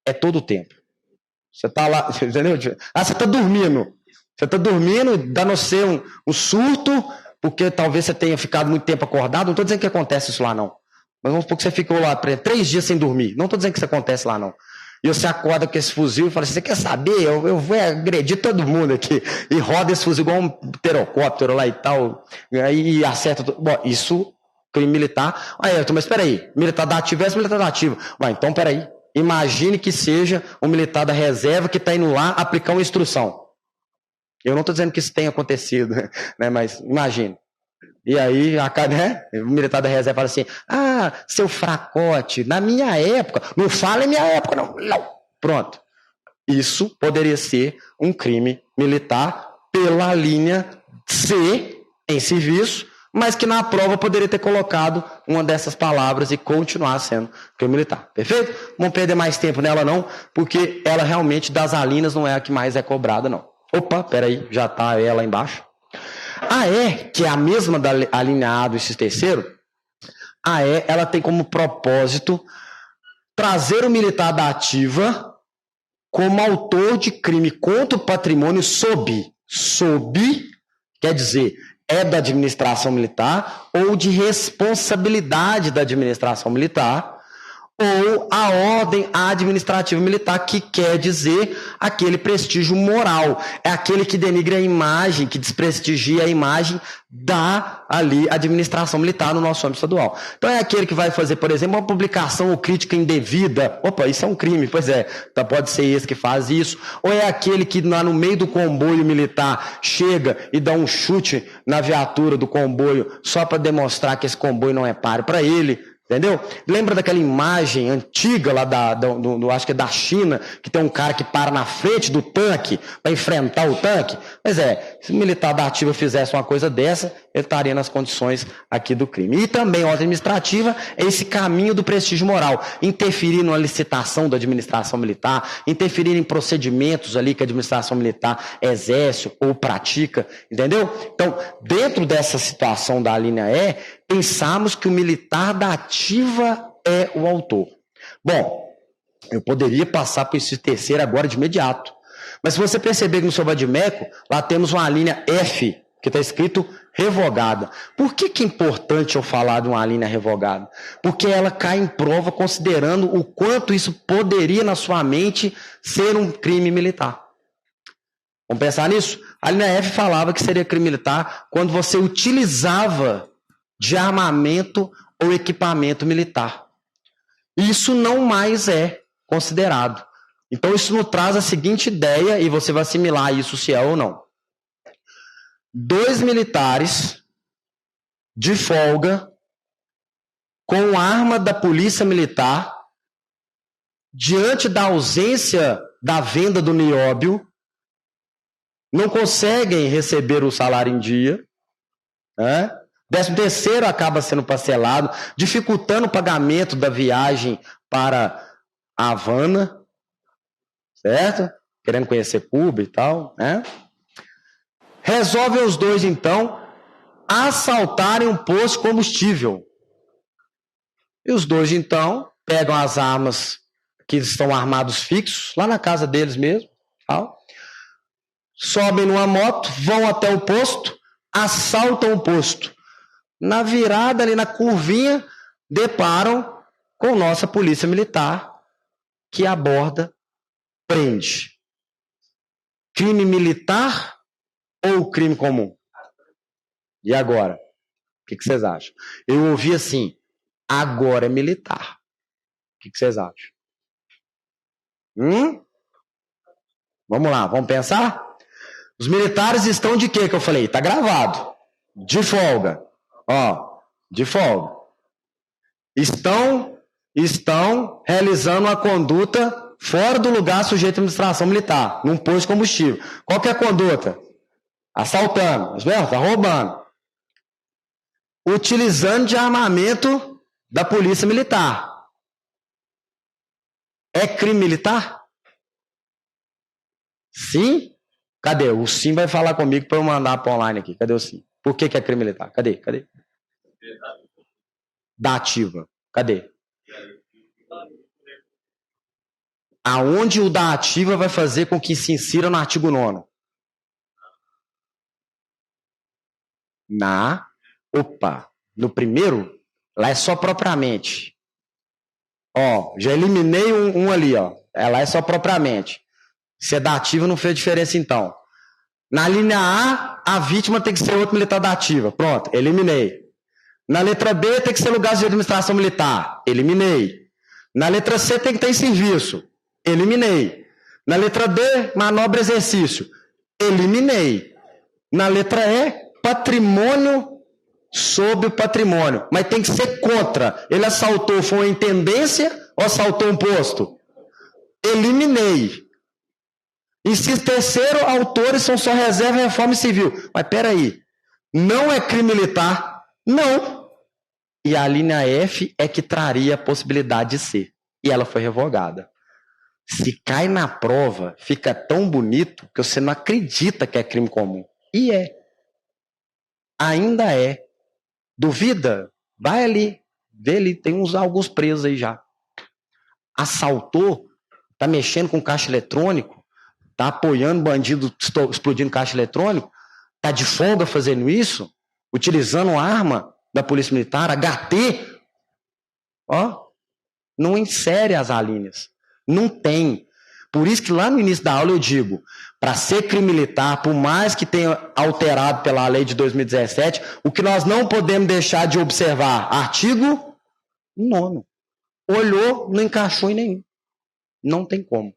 É todo o tempo. Você está lá, entendeu? Você está dormindo. Você está dormindo, dando você um surto, porque talvez você tenha ficado muito tempo acordado. Não estou dizendo que acontece isso lá, não. Mas vamos supor que você ficou lá 3 dias sem dormir. Não estou dizendo que isso acontece lá, não. E você acorda com esse fuzil e fala assim, você quer saber? Eu vou agredir todo mundo aqui. E roda esse fuzil igual um pterocóptero lá e tal. E acerta tudo. Bom, isso, crime militar. Mas espera aí. Militar da ativa é militar da ativa. Então, espera aí. Imagine que seja um militar da reserva que está indo lá aplicar uma instrução. Eu não estou dizendo que isso tenha acontecido, né? Mas imagine. E aí, o militar da reserva fala assim, seu fracote, na minha época, não fala em minha época, não. Pronto. Isso poderia ser um crime militar pela linha C, em serviço, mas que na prova poderia ter colocado uma dessas palavras e continuar sendo crime militar. Perfeito? Não vamos perder mais tempo nela não, porque ela realmente das alinas não é a que mais é cobrada não. Opa, peraí, já está ela embaixo. A E, que é a mesma da linha A do terceiro, a E, ela tem como propósito trazer o militar da ativa como autor de crime contra o patrimônio sob, quer dizer, é da administração militar ou de responsabilidade da administração militar, ou a ordem administrativa militar, que quer dizer aquele prestígio moral. É aquele que denigra a imagem, que desprestigia a imagem da ali administração militar no nosso âmbito estadual. Então é aquele que vai fazer, por exemplo, uma publicação ou crítica indevida. Opa, isso é um crime, pois é. Então pode ser esse que faz isso. Ou é aquele que lá no meio do comboio militar chega e dá um chute na viatura do comboio só para demonstrar que esse comboio não é páreo para ele. Entendeu? Lembra daquela imagem antiga lá acho que é da China, que tem um cara que para na frente do tanque para enfrentar o tanque? Pois se o militar da ativa fizesse uma coisa dessa, ele estaria nas condições aqui do crime. E também a ordem administrativa é esse caminho do prestígio moral, interferir numa licitação da administração militar, interferir em procedimentos ali que a administração militar exerce ou pratica, entendeu? Então, dentro dessa situação da linha E, pensamos que o militar da ativa é o autor. Bom, eu poderia passar por esse terceiro agora de imediato. Mas se você perceber que no seu vadimeco, lá temos uma linha F, Porque está escrito revogada. Por que é importante eu falar de uma alínea revogada? Porque ela cai em prova considerando o quanto isso poderia, na sua mente, ser um crime militar. Vamos pensar nisso? A linha F falava que seria crime militar quando você utilizava de armamento ou equipamento militar. Isso não mais é considerado. Então isso nos traz a seguinte ideia, e você vai assimilar isso se é ou não. 2 militares de folga com arma da polícia militar diante da ausência da venda do nióbio não conseguem receber o salário em dia, né? 13º acaba sendo parcelado, dificultando o pagamento da viagem para a Havana, certo? Querendo conhecer Cuba e tal, né? Resolvem os dois, então, assaltarem um posto de combustível. E os dois, então, pegam as armas que estão armados fixos, lá na casa deles mesmo, tal, sobem numa moto, vão até o posto, assaltam o posto. Na virada, ali na curvinha, deparam com nossa polícia militar, que aborda, prende. Crime militar ou crime comum? E agora? O que vocês acham? Eu ouvi assim, agora é militar. O que vocês acham? Vamos lá, vamos pensar? Os militares estão de quê que eu falei? Tá gravado. De folga. Ó, de folga. Estão realizando uma conduta fora do lugar sujeito à administração militar, num posto de combustível. Qual que é a conduta? Assaltando, tá roubando. Utilizando de armamento da polícia militar. É crime militar? Sim? Cadê? O Sim vai falar comigo para eu mandar para online aqui. Cadê o Sim? Por que é crime militar? Cadê? Da ativa. Cadê? Aonde o da ativa vai fazer com que se insira no artigo 9º? No primeiro, lá é só propriamente. Ó, já eliminei um ali, ó. Lá é só propriamente. Se é da ativa, não fez diferença então. Na linha A vítima tem que ser outro militar da ativa. Pronto, eliminei. Na letra B tem que ser lugar de administração militar. Eliminei. Na letra C tem que estar em serviço. Eliminei. Na letra D, manobra exercício. Eliminei. Na letra E, patrimônio sobre o patrimônio. Mas tem que ser contra. Ele assaltou, foi uma intendência ou assaltou um posto? Eliminei. Inciso 3º, autores são só reserva, reforma e civil. Mas peraí, não é crime militar? Não. E a linha F é que traria a possibilidade de ser. E ela foi revogada. Se cai na prova, fica tão bonito que você não acredita que é crime comum. E é. Ainda é. Duvida? Vai ali. Vê ali, tem alguns presos aí já. Assaltou, tá mexendo com caixa eletrônico, tá apoiando bandido explodindo caixa eletrônico, tá de folga fazendo isso, utilizando arma da polícia militar, HT, ó, não insere as alíneas. Não tem. Por isso que lá no início da aula eu digo, para ser crime militar, por mais que tenha alterado pela lei de 2017, o que nós não podemos deixar de observar, artigo 9º. Olhou, não encaixou em nenhum. Não tem como.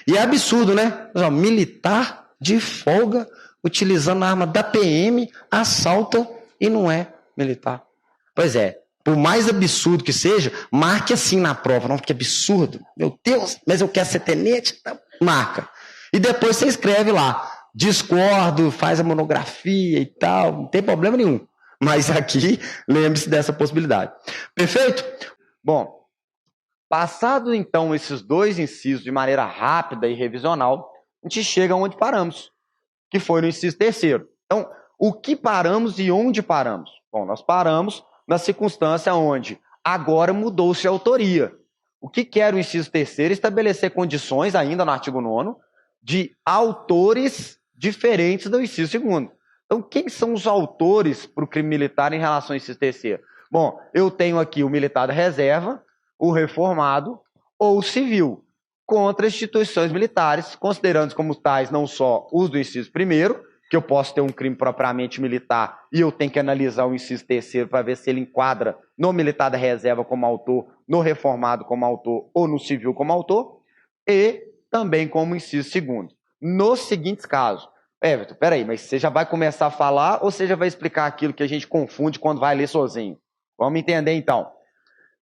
E é absurdo, né? Militar de folga, utilizando a arma da PM, assalta e não é militar. Pois é, por mais absurdo que seja, marque assim na prova. Não, que absurdo. Meu Deus, mas eu quero ser tenente? Marca. E depois você escreve lá, discordo, faz a monografia e tal, não tem problema nenhum. Mas aqui, lembre-se dessa possibilidade. Perfeito? Bom, passado então esses dois incisos de maneira rápida e revisional, a gente chega onde paramos, que foi no inciso 3º. Então, o que paramos e onde paramos? Bom, nós paramos na circunstância onde agora mudou-se a autoria. O que quer o inciso 3º? Estabelecer condições, ainda no artigo 9º, de autores diferentes do inciso 2º. Então, quem são os autores para o crime militar em relação a inciso terceiro? Bom, eu tenho aqui o militar da reserva, o reformado ou o civil, contra instituições militares, considerando como tais não só os do inciso primeiro, que eu posso ter um crime propriamente militar e eu tenho que analisar o inciso terceiro para ver se ele enquadra no militar da reserva como autor, no reformado como autor ou no civil como autor, e também como inciso segundo. Nos seguintes casos, Everton, peraí, mas você já vai começar a falar ou você já vai explicar aquilo que a gente confunde quando vai ler sozinho? Vamos entender então.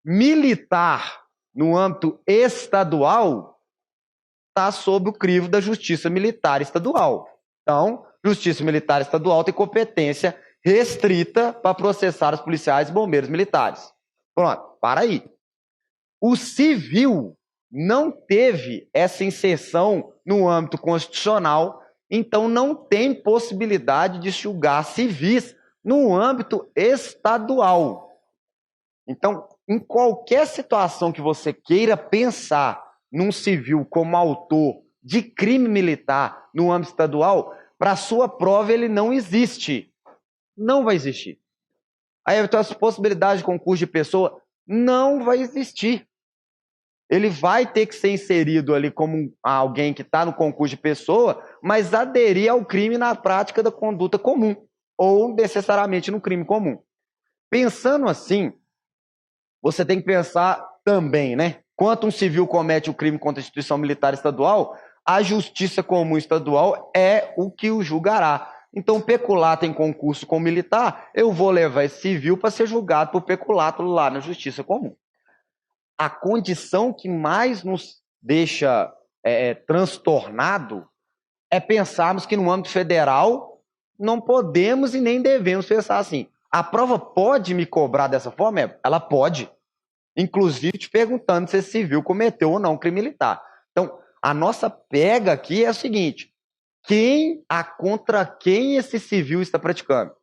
Militar no âmbito estadual está sob o crivo da Justiça Militar Estadual. Então, Justiça Militar Estadual tem competência restrita para processar os policiais e bombeiros militares. Pronto, para aí. O civil não teve essa inserção no âmbito constitucional, então não tem possibilidade de julgar civis no âmbito estadual. Então, em qualquer situação que você queira pensar num civil como autor de crime militar no âmbito estadual, para sua prova ele não existe. Não vai existir. Aí, então, as possibilidades de concurso de pessoa não vai existir. Ele vai ter que ser inserido ali como alguém que está no concurso de pessoa, mas aderir ao crime na prática da conduta comum, ou necessariamente no crime comum. Pensando assim, você tem que pensar também, né? Quando um civil comete o crime contra a instituição militar estadual, a justiça comum estadual é o que o julgará. Então, peculato em concurso com militar, eu vou levar esse civil para ser julgado por peculato lá na justiça comum. A condição que mais nos deixa transtornado é pensarmos que no âmbito federal não podemos e nem devemos pensar assim. A prova pode me cobrar dessa forma? Ela pode. Inclusive te perguntando se esse civil cometeu ou não crime militar. Então, a nossa pega aqui é o seguinte: contra quem esse civil está praticando?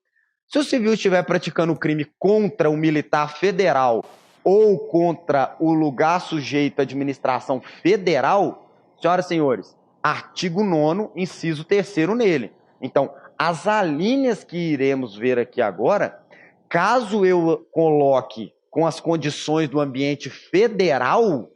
Se o civil estiver praticando o crime contra o militar federal ou contra o lugar sujeito à administração federal, senhoras e senhores, artigo 9º, inciso 3º nele. Então, as alíneas que iremos ver aqui agora, caso eu coloque com as condições do ambiente federal,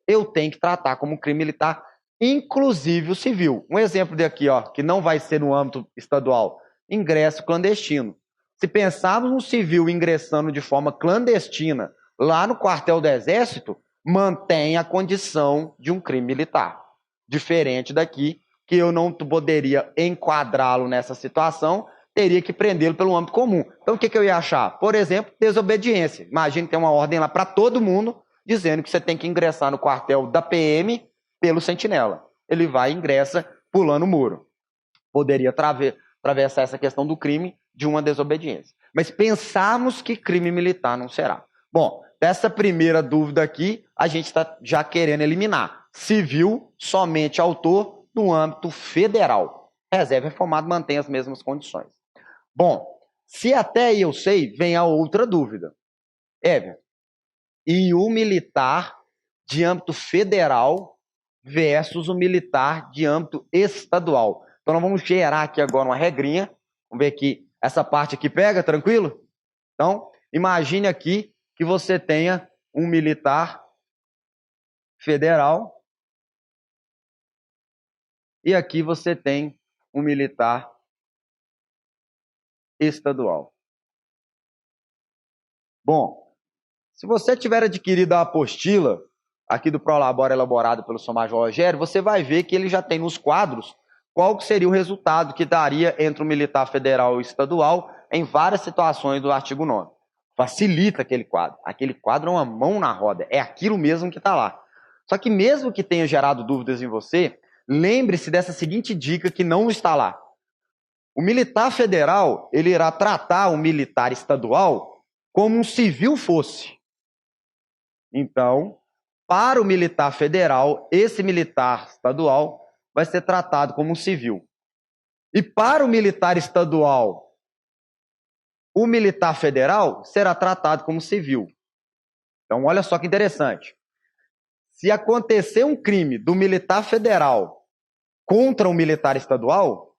eu tenho que tratar como crime militar, inclusive o civil. Um exemplo daqui, ó, que não vai ser no âmbito estadual: ingresso clandestino. Se pensarmos um civil ingressando de forma clandestina lá no quartel do Exército, mantém a condição de um crime militar. Diferente daqui, que eu não poderia enquadrá-lo nessa situação, teria que prendê-lo pelo âmbito comum. Então, o que eu ia achar? Por exemplo, desobediência. Imagine que tem uma ordem lá para todo mundo, dizendo que você tem que ingressar no quartel da PM pelo sentinela. Ele vai e ingressa pulando o muro. Poderia atravessar essa questão do crime de uma desobediência. Mas pensarmos que crime militar não será. Bom, dessa primeira dúvida aqui, a gente está já querendo eliminar. Civil, somente autor no âmbito federal. Reserva reformado mantém as mesmas condições. Bom, se até aí eu sei, vem a outra dúvida. Everton, e o militar de âmbito federal versus o militar de âmbito estadual? Então, nós vamos gerar aqui agora uma regrinha. Vamos ver aqui. Essa parte aqui pega, tranquilo? Então, imagine aqui que você tenha um militar federal e aqui você tem um militar estadual. Bom, se você tiver adquirido a apostila aqui do Prolabore elaborado pelo Sr. Major Rogério, você vai ver que ele já tem nos quadros qual seria o resultado que daria entre o militar federal e estadual em várias situações do artigo 9º. Facilita aquele quadro. Aquele quadro é uma mão na roda. É aquilo mesmo que está lá. Só que mesmo que tenha gerado dúvidas em você, lembre-se dessa seguinte dica que não está lá. O militar federal, ele irá tratar o militar estadual como um civil fosse. Então, para o militar federal, esse militar estadual vai ser tratado como um civil. E para o militar estadual, o militar federal será tratado como civil. Então, olha só que interessante. Se acontecer um crime do militar federal contra um militar estadual,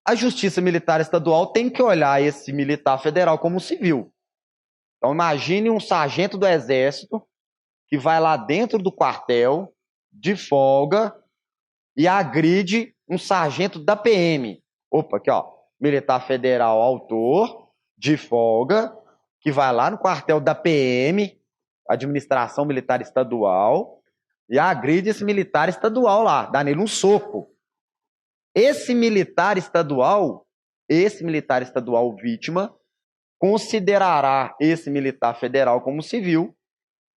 A Justiça Militar Estadual tem que olhar esse militar federal como civil. Então imagine um sargento do Exército que vai lá dentro do quartel, de folga, e agride um sargento da PM. Opa, aqui ó, militar federal autor, de folga, que vai lá no quartel da PM, Administração Militar Estadual, e agride esse militar estadual lá, dá nele um soco. Esse militar estadual vítima, considerará esse militar federal como civil.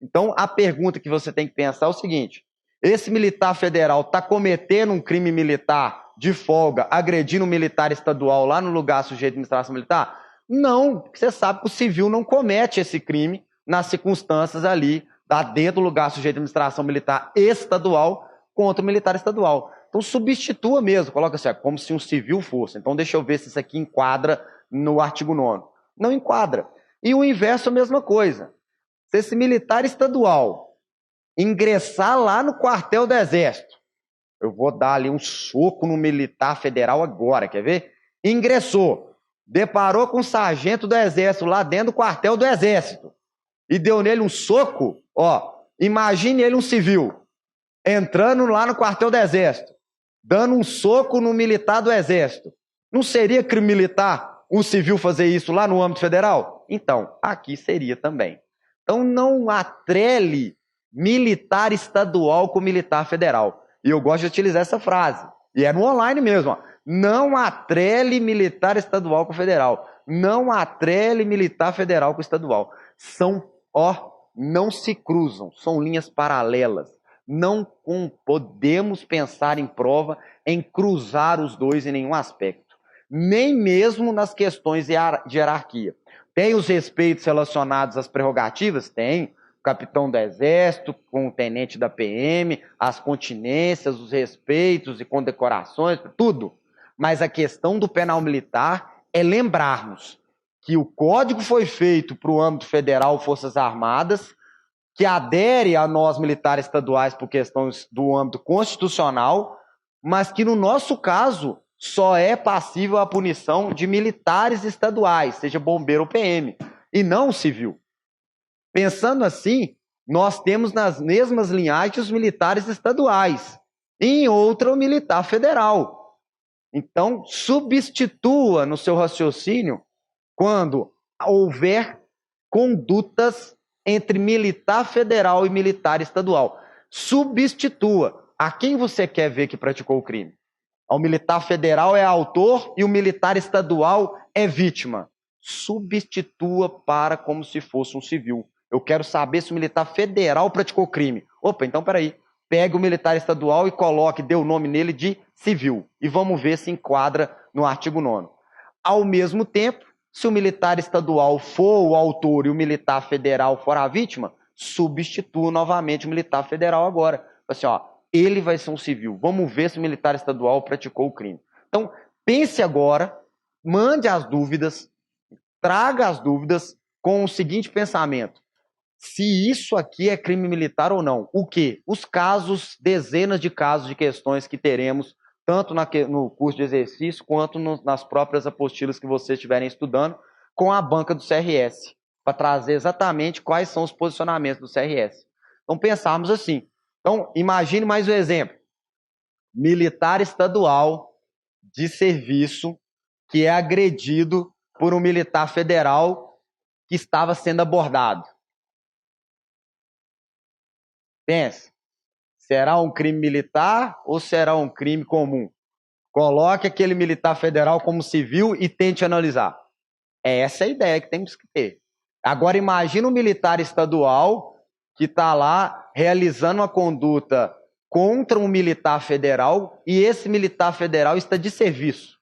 Então, a pergunta que você tem que pensar é o seguinte: esse militar federal está cometendo um crime militar de folga, agredindo um militar estadual lá no lugar sujeito à administração militar? Não, porque você sabe que o civil não comete esse crime nas circunstâncias ali, tá dentro do lugar sujeito à administração militar estadual contra o militar estadual. Então, substitua mesmo, coloca assim, como se um civil fosse. Então, deixa eu ver se isso aqui enquadra no artigo 9º. Não enquadra. E o inverso é a mesma coisa. Se esse militar estadual ingressar lá no quartel do Exército, eu vou dar ali um soco no militar federal agora, quer ver? Ingressou, deparou com um sargento do Exército lá dentro do quartel do Exército e deu nele um soco, ó, imagine ele um civil entrando lá no quartel do Exército, dando um soco no militar do Exército. Não seria crime militar um civil fazer isso lá no âmbito federal? Então, aqui seria também. Então, não atrele militar estadual com militar federal. E eu gosto de utilizar essa frase. E é no online mesmo. Ó. Não atrele militar estadual com federal. Não atrele militar federal com estadual. Não se cruzam. São linhas paralelas. Não podemos pensar em prova em cruzar os dois em nenhum aspecto. Nem mesmo nas questões de hierarquia. Tem os respeitos relacionados às prerrogativas? Tem. O capitão do Exército com o tenente da PM, as continências, os respeitos e condecorações, tudo. Mas a questão do penal militar é lembrarmos que o código foi feito para o âmbito federal, Forças Armadas, que adere a nós militares estaduais por questões do âmbito constitucional, mas que no nosso caso só é passível à punição de militares estaduais, seja bombeiro ou PM, e não civil. Pensando assim, nós temos nas mesmas linhagens os militares estaduais, e em outra o militar federal. Então, substitua no seu raciocínio quando houver condutas entre militar federal e militar estadual. Substitua. A quem você quer ver que praticou o crime? O militar federal é autor e o militar estadual é vítima. Substitua para como se fosse um civil. Eu quero saber se o militar federal praticou crime. Opa, então peraí. Pegue o militar estadual e coloque, dê o nome nele de civil. E vamos ver se enquadra no artigo 9º. Ao mesmo tempo, se o militar estadual for o autor e o militar federal for a vítima, substitua novamente o militar federal agora. Assim, ó, ele vai ser um civil. Vamos ver se o militar estadual praticou o crime. Então, pense agora, mande as dúvidas, traga as dúvidas com o seguinte pensamento. Se isso aqui é crime militar ou não. O quê? Os casos, dezenas de casos de questões que teremos, tanto no curso de exercício, quanto nas próprias apostilas que vocês estiverem estudando, com a banca do CRS, para trazer exatamente quais são os posicionamentos do CRS. Então, pensarmos assim. Então, imagine mais um exemplo. Militar estadual de serviço que é agredido por um militar federal que estava sendo abordado. Pense, será um crime militar ou será um crime comum? Coloque aquele militar federal como civil e tente analisar. É essa a ideia que temos que ter. Agora imagine um militar estadual que está lá realizando uma conduta contra um militar federal e esse militar federal está de serviço.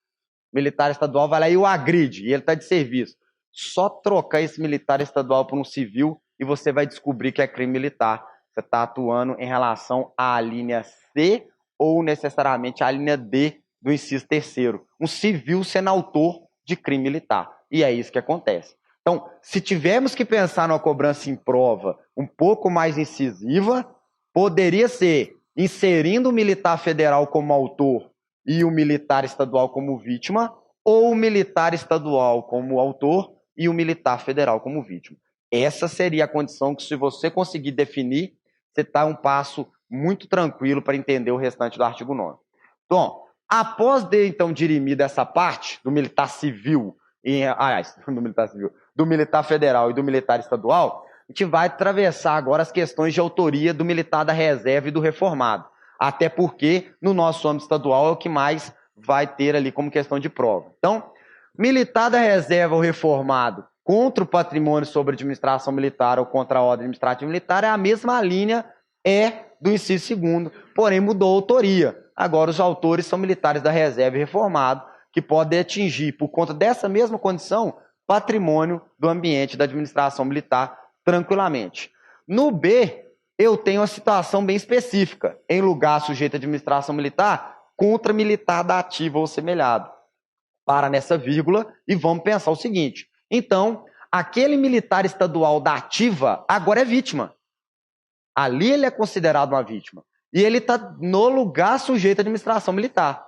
O militar estadual vai lá e o agride e ele está de serviço. Só trocar esse militar estadual por um civil e você vai descobrir que é crime militar. Você está atuando em relação à linha C ou necessariamente à linha D do inciso 3º. Um civil sendo autor de crime militar. E é isso que acontece. Então, se tivermos que pensar numa cobrança em prova um pouco mais incisiva, poderia ser inserindo o militar federal como autor e o militar estadual como vítima, ou o militar estadual como autor e o militar federal como vítima. Essa seria a condição que, se você conseguir definir, você está um passo muito tranquilo para entender o restante do artigo 9º. Então, após então dirimir dessa parte do militar civil, do militar federal e do militar estadual, a gente vai atravessar agora as questões de autoria do militar da reserva e do reformado. Até porque, no nosso âmbito estadual, é o que mais vai ter ali como questão de prova. Então, militar da reserva ou reformado contra o patrimônio sobre administração militar ou contra a ordem administrativa militar é a mesma linha do inciso 2º, porém mudou a autoria. Agora os autores são militares da reserva e reformado, que podem atingir, por conta dessa mesma condição, patrimônio do ambiente da administração militar tranquilamente. No B, eu tenho uma situação bem específica, em lugar sujeito à administração militar, contra militar da ativa ou semelhado. Para nessa vírgula e vamos pensar o seguinte. Então, aquele militar estadual da ativa agora é vítima. Ali ele é considerado uma vítima. E ele está no lugar sujeito à administração militar.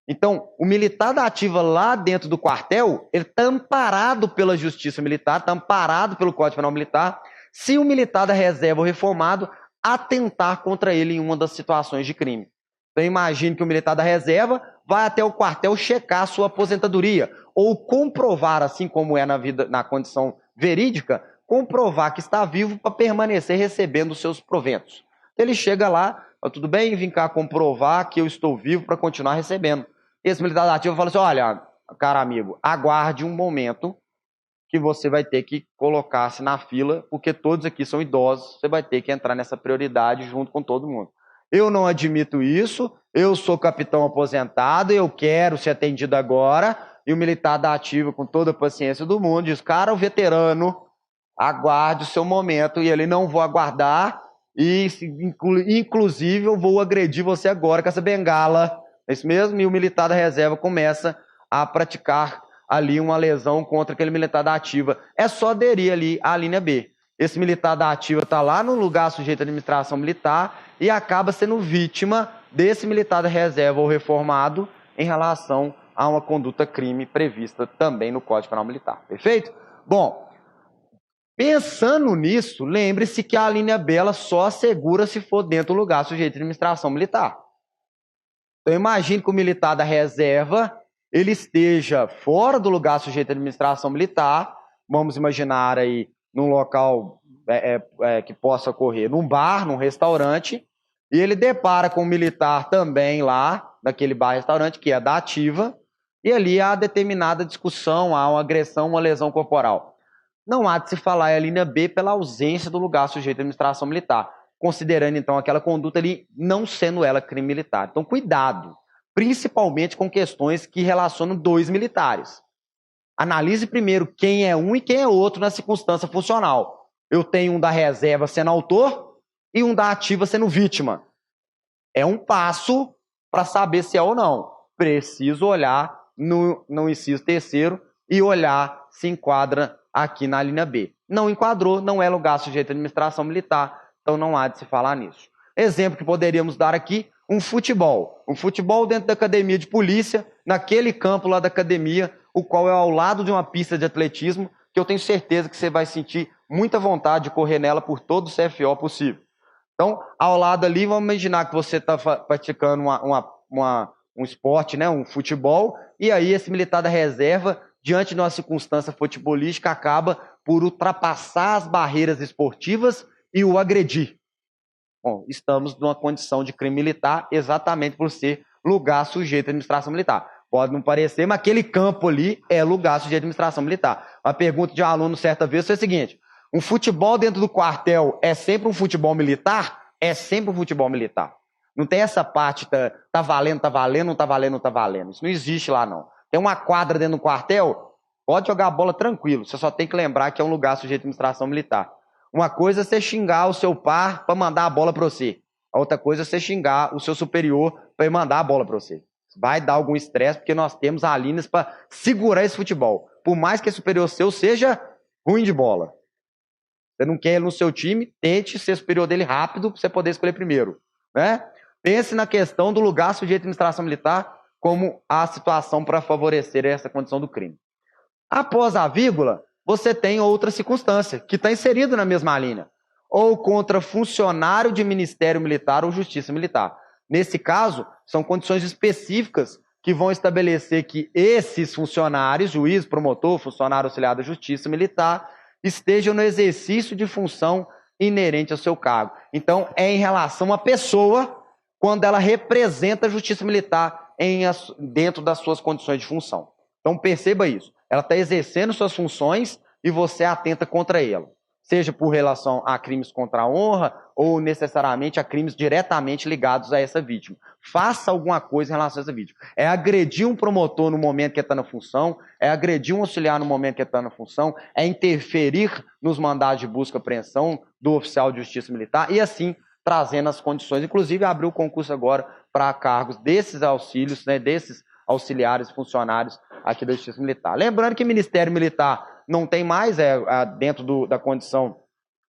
Então, o militar da ativa lá dentro do quartel, ele está amparado pela justiça militar, está amparado pelo Código Penal Militar, se o militar da reserva ou reformado atentar contra ele em uma das situações de crime. Então, imagine que o militar da reserva vai até o quartel checar a sua aposentadoria, ou comprovar, assim como é na condição verídica, comprovar que está vivo para permanecer recebendo os seus proventos. Então, ele chega lá, tudo bem, vim cá comprovar que eu estou vivo para continuar recebendo. Esse militar da ativa fala assim, olha, cara amigo, aguarde um momento que você vai ter que colocar-se na fila, porque todos aqui são idosos, você vai ter que entrar nessa prioridade junto com todo mundo. Eu não admito isso, eu sou capitão aposentado, eu quero ser atendido agora, e o militar da ativa, com toda a paciência do mundo, diz, cara, o veterano, aguarde o seu momento, e ele não vou aguardar, e inclusive eu vou agredir você agora com essa bengala, é isso mesmo? E o militar da reserva começa a praticar ali uma lesão contra aquele militar da ativa. É só aderir ali à linha B. Esse militar da ativa está lá no lugar sujeito à administração militar e acaba sendo vítima desse militar da reserva ou reformado em relação a uma conduta crime prevista também no Código Penal Militar. Perfeito? Bom, pensando nisso, lembre-se que a linha B ela só assegura se for dentro do lugar sujeito à administração militar. Então imagine que o militar da reserva ele esteja fora do lugar sujeito à administração militar, vamos imaginar aí num local que possa ocorrer num bar, num restaurante, e ele depara com um militar também lá, naquele bar-restaurante, que é da ativa, e ali há determinada discussão, há uma agressão, uma lesão corporal. Não há de se falar a linha B pela ausência do lugar sujeito à administração militar, considerando então aquela conduta ali não sendo ela crime militar. Então cuidado, principalmente com questões que relacionam dois militares. Analise primeiro quem é um e quem é outro na circunstância funcional. Eu tenho um da reserva sendo autor e um da ativa sendo vítima. É um passo para saber se é ou não. Preciso olhar no inciso 3º e olhar se enquadra aqui na linha B. Não enquadrou, não é lugar sujeito à administração militar, então não há de se falar nisso. Exemplo que poderíamos dar aqui, um futebol. Um futebol dentro da academia de polícia, naquele campo lá da academia, o qual é ao lado de uma pista de atletismo, que eu tenho certeza que você vai sentir muita vontade de correr nela por todo o CFO possível. Então, ao lado ali, vamos imaginar que você está praticando um esporte, né, um futebol, e aí esse militar da reserva, diante de uma circunstância futebolística, acaba por ultrapassar as barreiras esportivas e o agredir. Bom, estamos numa condição de crime militar exatamente por ser lugar sujeito à administração militar. Pode não parecer, mas aquele campo ali é lugar sujeito à administração militar. Uma pergunta de um aluno certa vez foi a seguinte: um futebol dentro do quartel é sempre um futebol militar? É sempre um futebol militar. Não tem essa parte, tá valendo, não tá valendo, não tá valendo. Isso não existe lá, não. Tem uma quadra dentro do quartel, pode jogar a bola tranquilo. Você só tem que lembrar que é um lugar sujeito à administração militar. Uma coisa é você xingar o seu par para mandar a bola para você. A outra coisa é você xingar o seu superior para mandar a bola para você. Vai dar algum estresse, porque nós temos linhas para segurar esse futebol. Por mais que esse superior seu seja ruim de bola. Você não quer ele no seu time, tente ser superior dele rápido para você poder escolher primeiro. Né? Pense na questão do lugar sujeito à administração militar como a situação para favorecer essa condição do crime. Após a vírgula, você tem outra circunstância, que está inserida na mesma linha. Ou contra funcionário de Ministério Militar ou Justiça Militar. Nesse caso, são condições específicas que vão estabelecer que esses funcionários, juiz, promotor, funcionário auxiliar da Justiça Militar, estejam no exercício de função inerente ao seu cargo. Então, é em relação à pessoa quando ela representa a Justiça Militar dentro das suas condições de função. Então, perceba isso. Ela está exercendo suas funções e você atenta contra ela. Seja por relação a crimes contra a honra ou necessariamente a crimes diretamente ligados a essa vítima. Faça alguma coisa em relação a essa vítima. É agredir um promotor no momento que está na função, é agredir um auxiliar no momento que está na função, é interferir nos mandados de busca e apreensão do oficial de justiça militar e assim trazendo as condições. Inclusive, abriu o concurso agora para cargos desses auxílios, né, desses auxiliares funcionários aqui da Justiça Militar. Lembrando que o Ministério Militar não tem mais, dentro da condição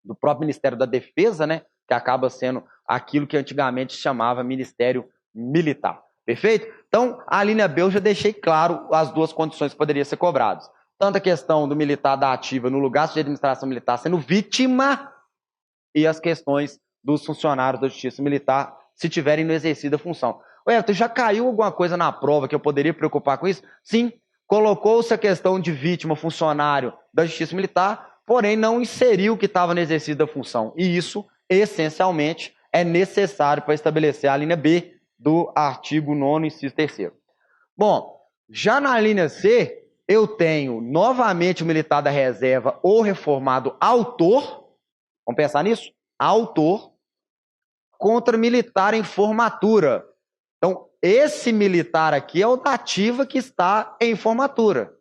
do próprio Ministério da Defesa, né, que acaba sendo aquilo que antigamente se chamava Ministério Militar. Perfeito? Então, a linha B eu já deixei claro as duas condições que poderiam ser cobradas. Tanto a questão do militar da ativa no lugar de administração militar sendo vítima e as questões dos funcionários da Justiça Militar se tiverem no exercício da função. Everton, já caiu alguma coisa na prova que eu poderia preocupar com isso? Sim, colocou-se a questão de vítima, funcionário da Justiça Militar, porém não inseriu o que estava no exercício da função. E isso, essencialmente, é necessário para estabelecer a linha B do artigo 9º, inciso 3º. Bom, já na linha C, eu tenho novamente o militar da reserva ou reformado autor, vamos pensar nisso? Autor, contra militar em formatura. Então, esse militar aqui é o da ativa que está em formatura.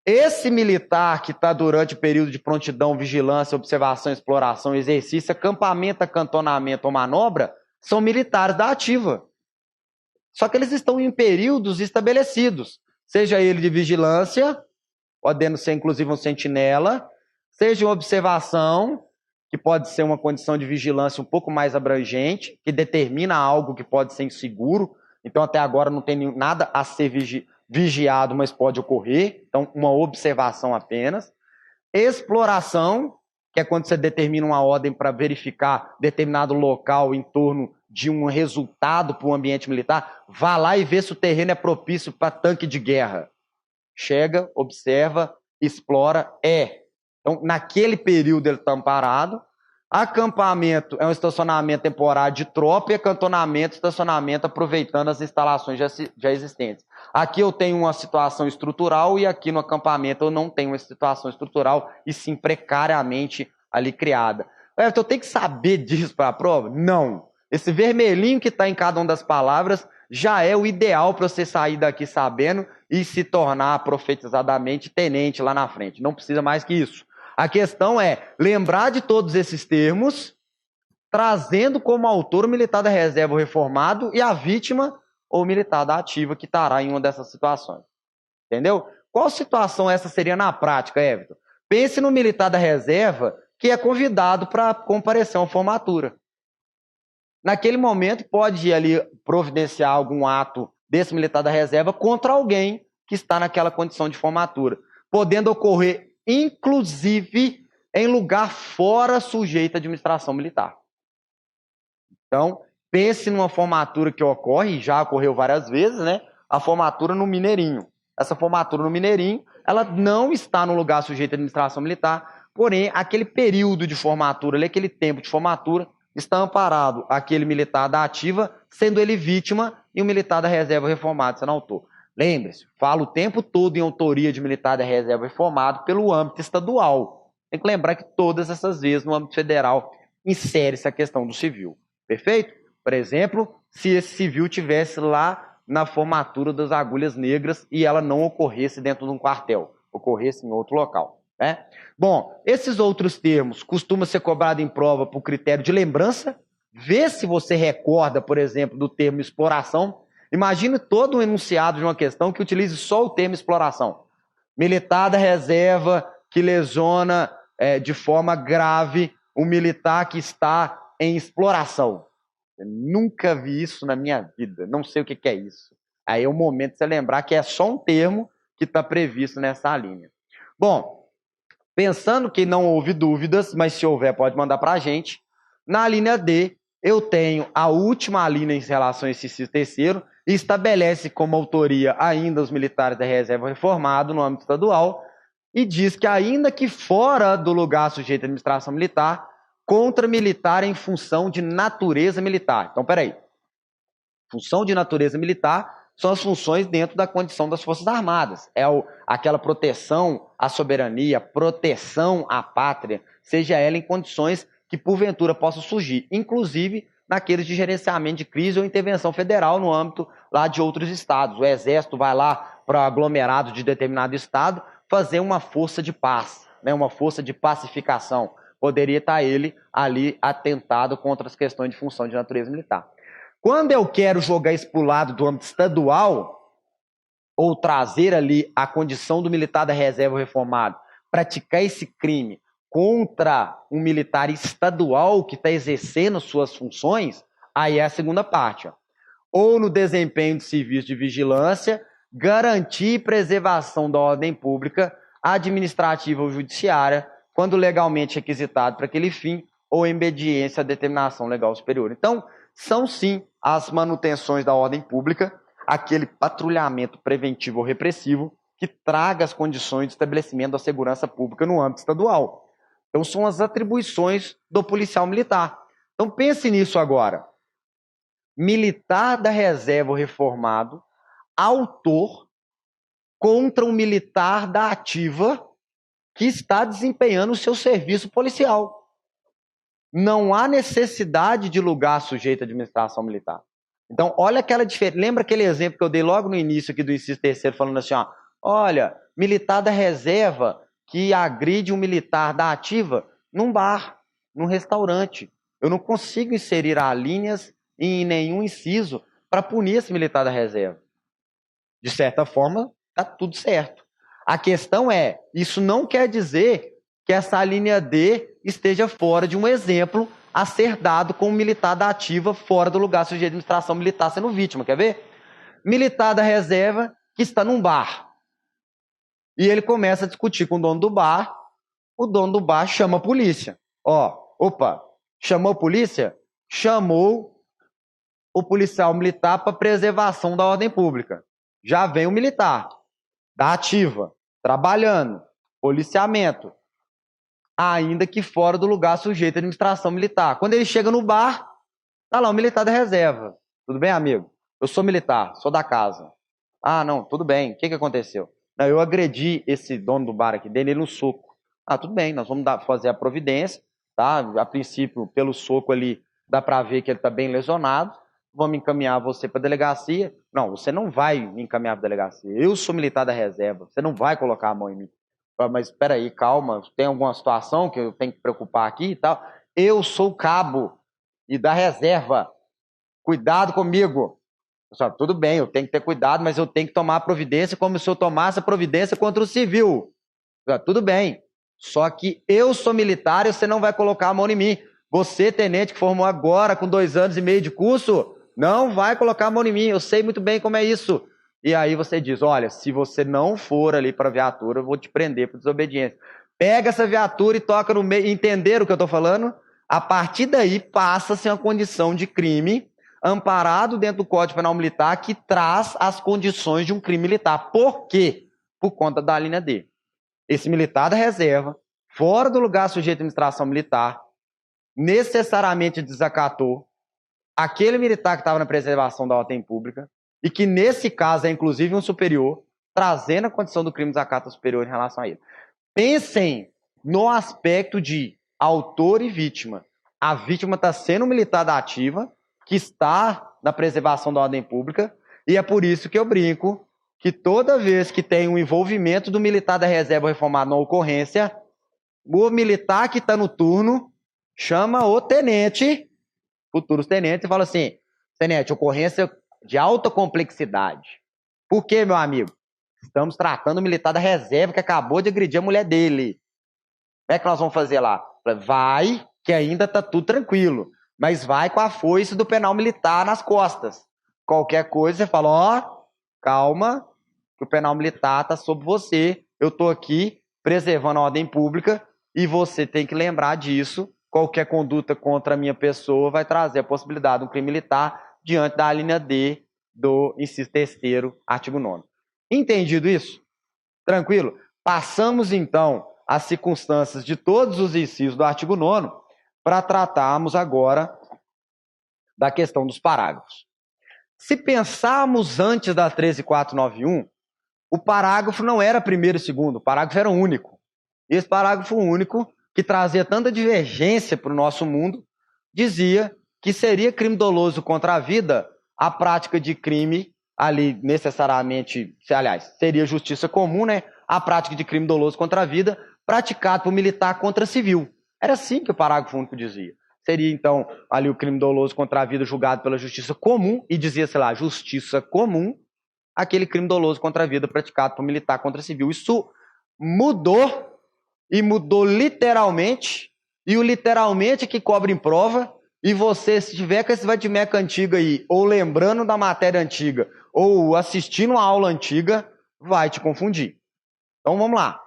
Esse militar que está durante o período de prontidão, vigilância, observação, exploração, exercício, acampamento, acantonamento ou manobra, são militares da ativa. Só que eles estão em períodos estabelecidos. Seja ele de vigilância, podendo ser inclusive um sentinela, seja uma observação, que pode ser uma condição de vigilância um pouco mais abrangente, que determina algo que pode ser inseguro. Então, até agora não tem nada a ser vigiado, mas pode ocorrer. Então, uma observação apenas. Exploração, que é quando você determina uma ordem para verificar determinado local em torno de um resultado para o ambiente militar. Vá lá e vê se o terreno é propício para tanque de guerra. Chega, observa, explora, Então, naquele período ele está amparado. Acampamento é um estacionamento temporário de tropa e acantonamento, estacionamento aproveitando as instalações já existentes. Aqui eu tenho uma situação estrutural e aqui no acampamento eu não tenho uma situação estrutural e sim precariamente ali criada. Eu tenho que saber disso para a prova? Não. Esse vermelhinho que está em cada uma das palavras já é o ideal para você sair daqui sabendo e se tornar profetizadamente tenente lá na frente. Não precisa mais que isso. A questão é lembrar de todos esses termos, trazendo como autor o militar da reserva ou reformado e a vítima ou militar da ativa que estará em uma dessas situações. Entendeu? Qual situação essa seria na prática, Everton? Pense no militar da reserva que é convidado para comparecer a uma formatura. Naquele momento pode ir ali providenciar algum ato desse militar da reserva contra alguém que está naquela condição de formatura, podendo ocorrer inclusive em lugar fora sujeito à administração militar. Então, pense numa formatura que ocorre, e já ocorreu várias vezes, né? A formatura no Mineirinho. Essa formatura no Mineirinho, ela não está no lugar sujeito à administração militar, porém, aquele período de formatura, aquele tempo de formatura, está amparado aquele militar da ativa, sendo ele vítima, e o militar da reserva reformado sendo autor. Lembre-se, fala o tempo todo em autoria de militar da reserva reformado pelo âmbito estadual. Tem que lembrar que todas essas vezes no âmbito federal insere-se a questão do civil. Perfeito? Por exemplo, se esse civil tivesse lá na formatura das agulhas negras e ela não ocorresse dentro de um quartel, ocorresse em outro local. Né? Bom, esses outros termos costumam ser cobrados em prova por critério de lembrança. Vê se você recorda, por exemplo, do termo exploração. Imagine todo um enunciado de uma questão que utilize só o termo exploração. Militar da reserva que lesiona de forma grave o militar que está em exploração. Eu nunca vi isso na minha vida, não sei o que é isso. Aí é o momento de você lembrar que é só um termo que está previsto nessa linha. Bom, pensando que não houve dúvidas, mas se houver pode mandar para a gente, na linha D eu tenho a última linha em relação a esse inciso terceiro e estabelece como autoria ainda os militares da reserva reformado no âmbito estadual e diz que ainda que fora do lugar sujeito à administração militar, contra militar em função de natureza militar. Então, peraí. Função de natureza militar são as funções dentro da condição das Forças Armadas. É aquela proteção à soberania, proteção à pátria, seja ela em condições que porventura possam surgir, inclusive naqueles de gerenciamento de crise ou intervenção federal no âmbito lá de outros estados. O Exército vai lá para aglomerado de determinado estado fazer uma força de paz, né, uma força de pacificação. Poderia estar ele ali atentado contra as questões de função de natureza militar. Quando eu quero jogar isso para o lado do âmbito estadual, ou trazer ali a condição do militar da reserva reformado, praticar esse crime contra um militar estadual que está exercendo suas funções, aí é a segunda parte. Ó. Ou no desempenho de serviço de vigilância, garantir preservação da ordem pública, administrativa ou judiciária, quando legalmente requisitado para aquele fim, ou em obediência à determinação legal superior. Então, são sim as manutenções da ordem pública, aquele patrulhamento preventivo ou repressivo que traga as condições de estabelecimento da segurança pública no âmbito estadual. Então, são as atribuições do policial militar. Então, pense nisso agora. Militar da reserva reformado, autor contra um militar da ativa que está desempenhando o seu serviço policial. Não há necessidade de lugar sujeito à administração militar. Então, olha aquela diferença. Lembra aquele exemplo que eu dei logo no início aqui do inciso terceiro, falando assim, ó, olha, militar da reserva que agride um militar da ativa num bar, num restaurante. Eu não consigo inserir linhas em nenhum inciso para punir esse militar da reserva. De certa forma, está tudo certo. A questão é, isso não quer dizer que essa linha D esteja fora de um exemplo a ser dado com um militar da ativa fora do lugar sujeito à administração militar sendo vítima. Quer ver? Militar da reserva que está num bar. E ele começa a discutir com o dono do bar. O dono do bar chama a polícia. Chamou a polícia? Chamou o policial militar para preservação da ordem pública. Já vem o militar da ativa, trabalhando, policiamento, ainda que fora do lugar sujeito à administração militar. Quando ele chega no bar, tá lá o militar da reserva. Tudo bem, amigo? Eu sou militar, sou da casa. Ah, não, tudo bem. O que aconteceu? Não, eu agredi esse dono do bar aqui, dei nele um soco. Ah, tudo bem, nós vamos fazer a providência, tá? A princípio, pelo soco ali, dá para ver que ele está bem lesionado. Vamos encaminhar você para a delegacia. Não, você não vai me encaminhar para a delegacia. Eu sou militar da reserva, você não vai colocar a mão em mim. Mas espera aí, calma, tem alguma situação que eu tenho que preocupar aqui e tal? Eu sou cabo e da reserva. Cuidado comigo. Pessoal, tudo bem, eu tenho que ter cuidado, mas eu tenho que tomar a providência como se eu tomasse a providência contra o civil. Tudo bem. Só que eu sou militar e você não vai colocar a mão em mim. Você, tenente, que formou agora com 2 anos e meio de curso, não vai colocar a mão em mim. Eu sei muito bem como é isso. E aí você diz, olha, se você não for ali para a viatura, eu vou te prender por desobediência. Pega essa viatura e toca no meio. Entenderam o que eu estou falando? A partir daí passa-se uma condição de crime amparado dentro do Código Penal Militar que traz as condições de um crime militar. Por quê? Por conta da linha D. Esse militar da reserva, fora do lugar sujeito à administração militar, necessariamente desacatou aquele militar que estava na preservação da ordem pública e que, nesse caso, é inclusive um superior, trazendo a condição do crime de desacato superior em relação a ele. Pensem no aspecto de autor e vítima. A vítima está sendo um militar da ativa, que está na preservação da ordem pública, e é por isso que eu brinco que toda vez que tem um envolvimento do militar da reserva reformado na ocorrência, o militar que está no turno chama o tenente, futuros tenentes, e fala assim, tenente, ocorrência de alta complexidade. Por quê, meu amigo? Estamos tratando o militar da reserva que acabou de agredir a mulher dele. Como é que nós vamos fazer lá? Vai, que ainda está tudo tranquilo. mas vai com a foice do penal militar nas costas. Qualquer coisa, você fala, ó, calma, que o penal militar está sob você, eu estou aqui preservando a ordem pública e você tem que lembrar disso. Qualquer conduta contra a minha pessoa vai trazer a possibilidade de um crime militar diante da linha D do inciso 3º, artigo 9º. Entendido isso? Tranquilo? Passamos, então, as circunstâncias de todos os incisos do artigo 9º para tratarmos agora da questão dos parágrafos. Se pensarmos antes da 13.491, o parágrafo não era primeiro e segundo, o parágrafo era único. E esse parágrafo único, que trazia tanta divergência para o nosso mundo, dizia que seria crime doloso contra a vida a prática de crime ali necessariamente, aliás, seria justiça comum, né? A prática de crime doloso contra a vida praticado por militar contra civil. Era assim que o parágrafo único dizia. Seria, então, ali o crime doloso contra a vida julgado pela justiça comum, e dizia, sei lá, justiça comum, aquele crime doloso contra a vida praticado por militar contra civil. Isso mudou, e mudou literalmente, e o literalmente é que cobra em prova, e você, se tiver com esse vadimeca antigo aí, ou lembrando da matéria antiga, ou assistindo uma aula antiga, vai te confundir. Então vamos lá.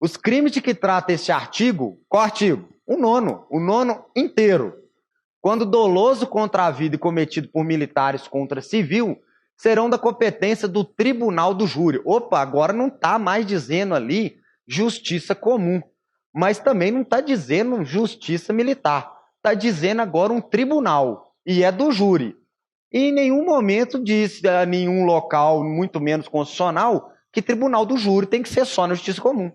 Os crimes de que trata esse artigo, qual artigo? O nono inteiro. Quando doloso contra a vida e cometido por militares contra civil, serão da competência do tribunal do júri. Opa, agora não está mais dizendo ali justiça comum, mas também não está dizendo justiça militar. Está dizendo agora um tribunal, e é do júri. E em nenhum momento diz a nenhum local, muito menos constitucional, que tribunal do júri tem que ser só na justiça comum.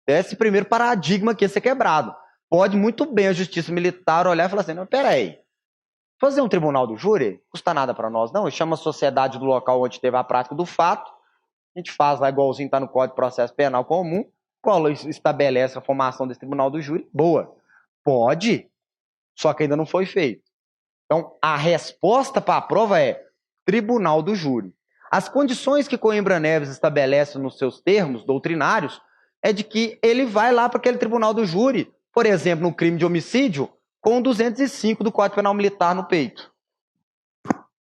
Esse primeiro paradigma aqui ia ser quebrado. Pode muito bem a justiça militar olhar e falar assim, não, peraí, fazer um tribunal do júri custa nada para nós, não. Chama a sociedade do local onde teve a prática do fato, a gente faz lá igualzinho está no Código de Processo Penal Comum, estabelece a formação desse tribunal do júri, boa. Pode, só que ainda não foi feito. Então, a resposta para a prova é tribunal do júri. As condições que Coimbra Neves estabelece nos seus termos doutrinários é de que ele vai lá para aquele tribunal do júri, por exemplo, no crime de homicídio, com 205 do Código Penal Militar no peito.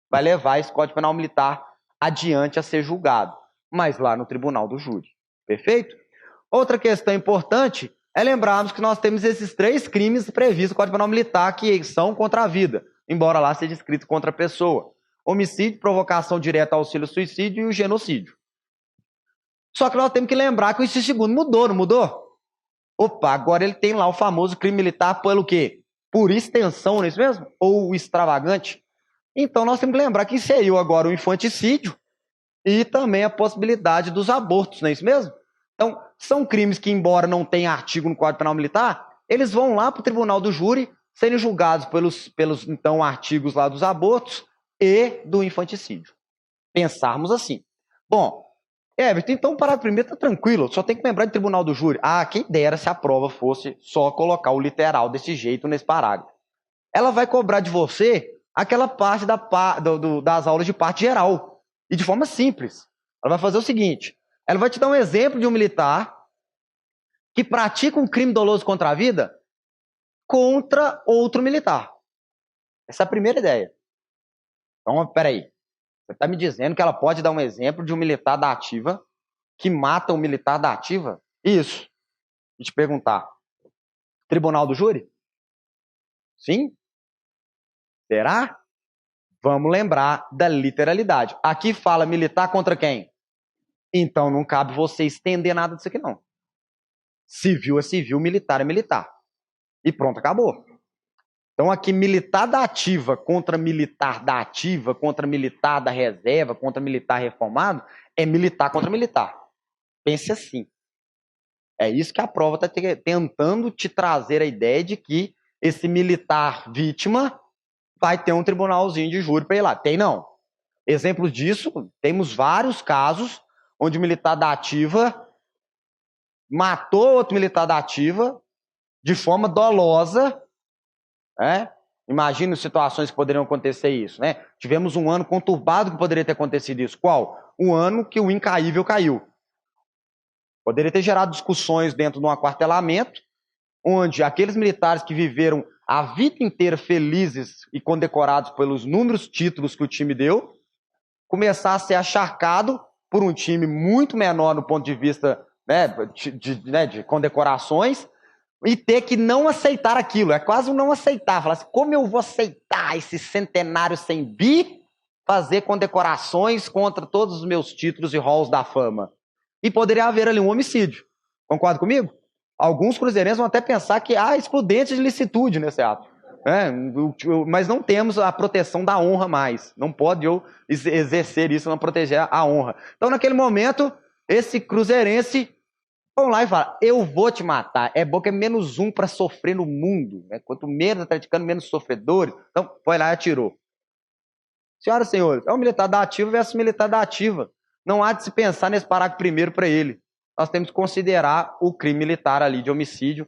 Vai levar esse Código Penal Militar adiante a ser julgado, mas lá no tribunal do júri. Perfeito? Outra questão importante é lembrarmos que nós temos esses 3 crimes previstos no Código Penal Militar que são contra a vida, embora lá seja escrito contra a pessoa. Homicídio, provocação direta ao auxílio-suicídio e o genocídio. Só que nós temos que lembrar que o inciso segundo mudou, não mudou? Opa, agora ele tem lá o famoso crime militar pelo quê? Por extensão, não é isso mesmo? Ou extravagante? Então nós temos que lembrar que inseriu agora o infanticídio e também a possibilidade dos abortos, não é isso mesmo? Então, são crimes que, embora não tenha artigo no Código Penal Militar, eles vão lá para o tribunal do júri serem julgados pelos então, artigos lá dos abortos e do infanticídio. Pensarmos assim. Bom, Everton, então o parágrafo primeiro está tranquilo, só tem que lembrar de tribunal do júri. Ah, quem dera se a prova fosse só colocar o literal desse jeito nesse parágrafo. Ela vai cobrar de você aquela parte das aulas de parte geral, e de forma simples. Ela vai fazer o seguinte, ela vai te dar um exemplo de um militar que pratica um crime doloso contra a vida contra outro militar. Essa é a primeira ideia. Então, peraí. Você está me dizendo que ela pode dar um exemplo de um militar da ativa que mata um militar da ativa? Isso. E te perguntar. Tribunal do júri? Sim? Será? Vamos lembrar da literalidade. Aqui fala militar contra quem? Então não cabe você estender nada disso aqui não. Civil é civil, militar é militar. E pronto, acabou. Então aqui militar da ativa contra militar da ativa, contra militar da reserva, contra militar reformado, é militar contra militar. Pense assim. É isso que a prova está tentando te trazer a ideia de que esse militar vítima vai ter um tribunalzinho de júri para ir lá. Tem não. Exemplo disso, temos vários casos onde o militar da ativa matou outro militar da ativa de forma dolosa. Imagina situações que poderiam acontecer isso, né? Tivemos um ano conturbado que poderia ter acontecido isso. Qual? O ano que o incaível caiu. Poderia ter gerado discussões dentro de um aquartelamento, onde aqueles militares que viveram a vida inteira felizes e condecorados pelos inúmeros títulos que o time deu, começar a ser acharcado por um time muito menor no ponto de vista, né, de condecorações, e ter que não aceitar aquilo. É quase um não aceitar. Falar assim, como eu vou aceitar esse centenário sem bi fazer condecorações contra todos os meus títulos e halls da fama? E poderia haver ali um homicídio. Concorda comigo? Alguns cruzeirenses vão até pensar que há excludente de licitude nesse ato. Mas não temos a proteção da honra mais. Não pode eu exercer isso, não proteger a honra. Então, naquele momento, esse cruzeirense vão lá e fala, eu vou te matar. É bom que é menos um para sofrer no mundo. Né? Quanto menos atleticano, menos sofredores. Então, foi lá e atirou. Senhoras e senhores, é um militar da ativa versus militar da ativa. Não há de se pensar nesse parágrafo primeiro para ele. Nós temos que considerar o crime militar ali de homicídio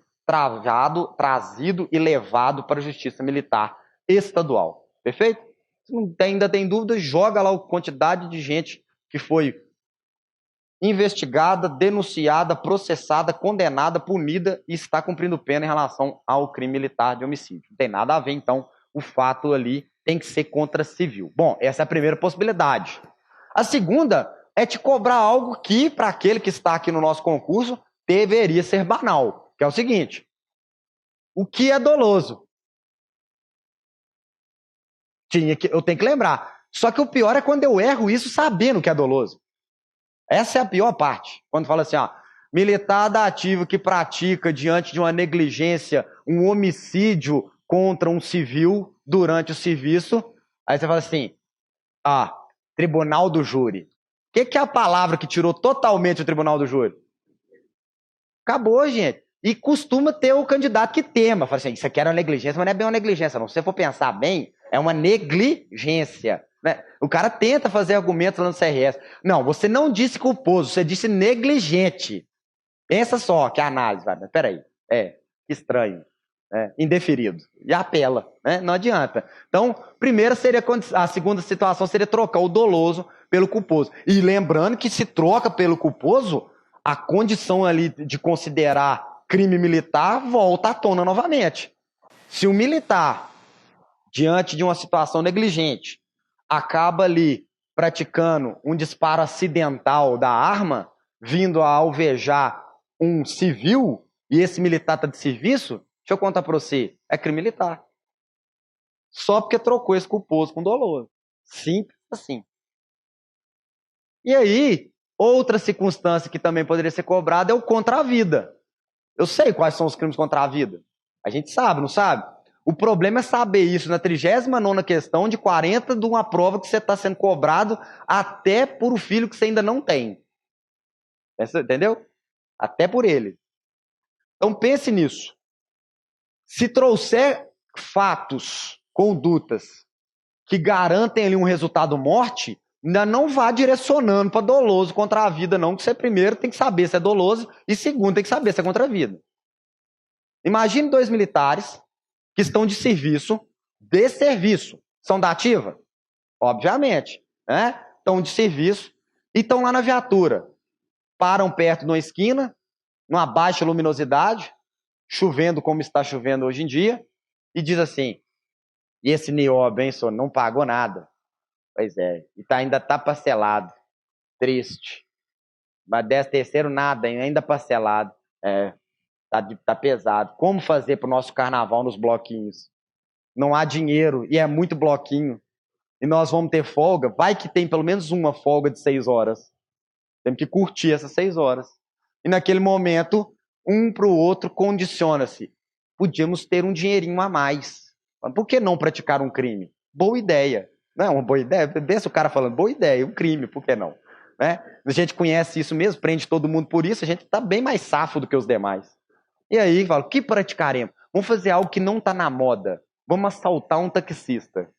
trazido e levado para a justiça militar estadual. Perfeito? Se não ainda tem dúvida, joga lá a quantidade de gente que foi investigada, denunciada, processada, condenada, punida e está cumprindo pena em relação ao crime militar de homicídio. Não tem nada a ver, então, o fato ali tem que ser contra civil. Bom, essa é a primeira possibilidade. A segunda é te cobrar algo que, para aquele que está aqui no nosso concurso, deveria ser banal, que é o seguinte, o que é doloso? Eu tenho que lembrar. Só que o pior é quando eu erro isso sabendo que é doloso. Essa é a pior parte. Quando fala assim, militar da ativa que pratica diante de uma negligência, um homicídio contra um civil durante o serviço, aí você fala assim, tribunal do júri. O que é a palavra que tirou totalmente o tribunal do júri? Acabou, gente. E costuma ter o candidato que tema. Fala assim, isso aqui era uma negligência, mas não é bem uma negligência, não. Se você for pensar bem, é uma negligência. Né? O cara tenta fazer argumentos lá no CRS. Não, você não disse culposo, você disse negligente. Pensa só que a análise, vai, mas peraí, estranho, indeferido. E apela, né? Não adianta. Então, a segunda situação seria trocar o doloso pelo culposo. E lembrando que se troca pelo culposo, a condição ali de considerar crime militar volta à tona novamente. Se o militar, diante de uma situação negligente, acaba ali praticando um disparo acidental da arma, vindo a alvejar um civil, e esse militar está de serviço, deixa eu contar para você, é crime militar. Só porque trocou esse culposo com doloso. Simples assim. E aí, outra circunstância que também poderia ser cobrada é o contra a vida. Eu sei quais são os crimes contra a vida. A gente sabe, não sabe? O problema é saber isso na 39ª questão de 40 de uma prova que você está sendo cobrado até por o filho que você ainda não tem. Entendeu? Até por ele. Então pense nisso. Se trouxer fatos, condutas, que garantem ali um resultado morte, ainda não vá direcionando para doloso contra a vida, não, que você primeiro tem que saber se é doloso e segundo tem que saber se é contra a vida. Imagine 2 militares que estão de serviço, são da ativa? Obviamente, né? Estão de serviço e estão lá na viatura. Param perto de uma esquina, numa baixa luminosidade, chovendo como está chovendo hoje em dia, e diz assim, e esse Niobe, hein, senhor, não pagou nada. Pois é, e ainda está parcelado. Triste. Mas 13º nada, ainda parcelado. Tá pesado. Como fazer para o nosso carnaval nos bloquinhos? Não há dinheiro e é muito bloquinho. E nós vamos ter folga. Vai que tem pelo menos uma folga de 6 horas. Temos que curtir essas 6 horas. E naquele momento, um para o outro condiciona-se. Podíamos ter um dinheirinho a mais. Por que não praticar um crime? Boa ideia. Não é uma boa ideia? Pensa o cara falando, boa ideia, um crime, por que não? Né? A gente conhece isso mesmo, prende todo mundo por isso, a gente está bem mais safo do que os demais. E aí, fala, o que praticaremos? Vamos fazer algo que não está na moda. Vamos assaltar um taxista.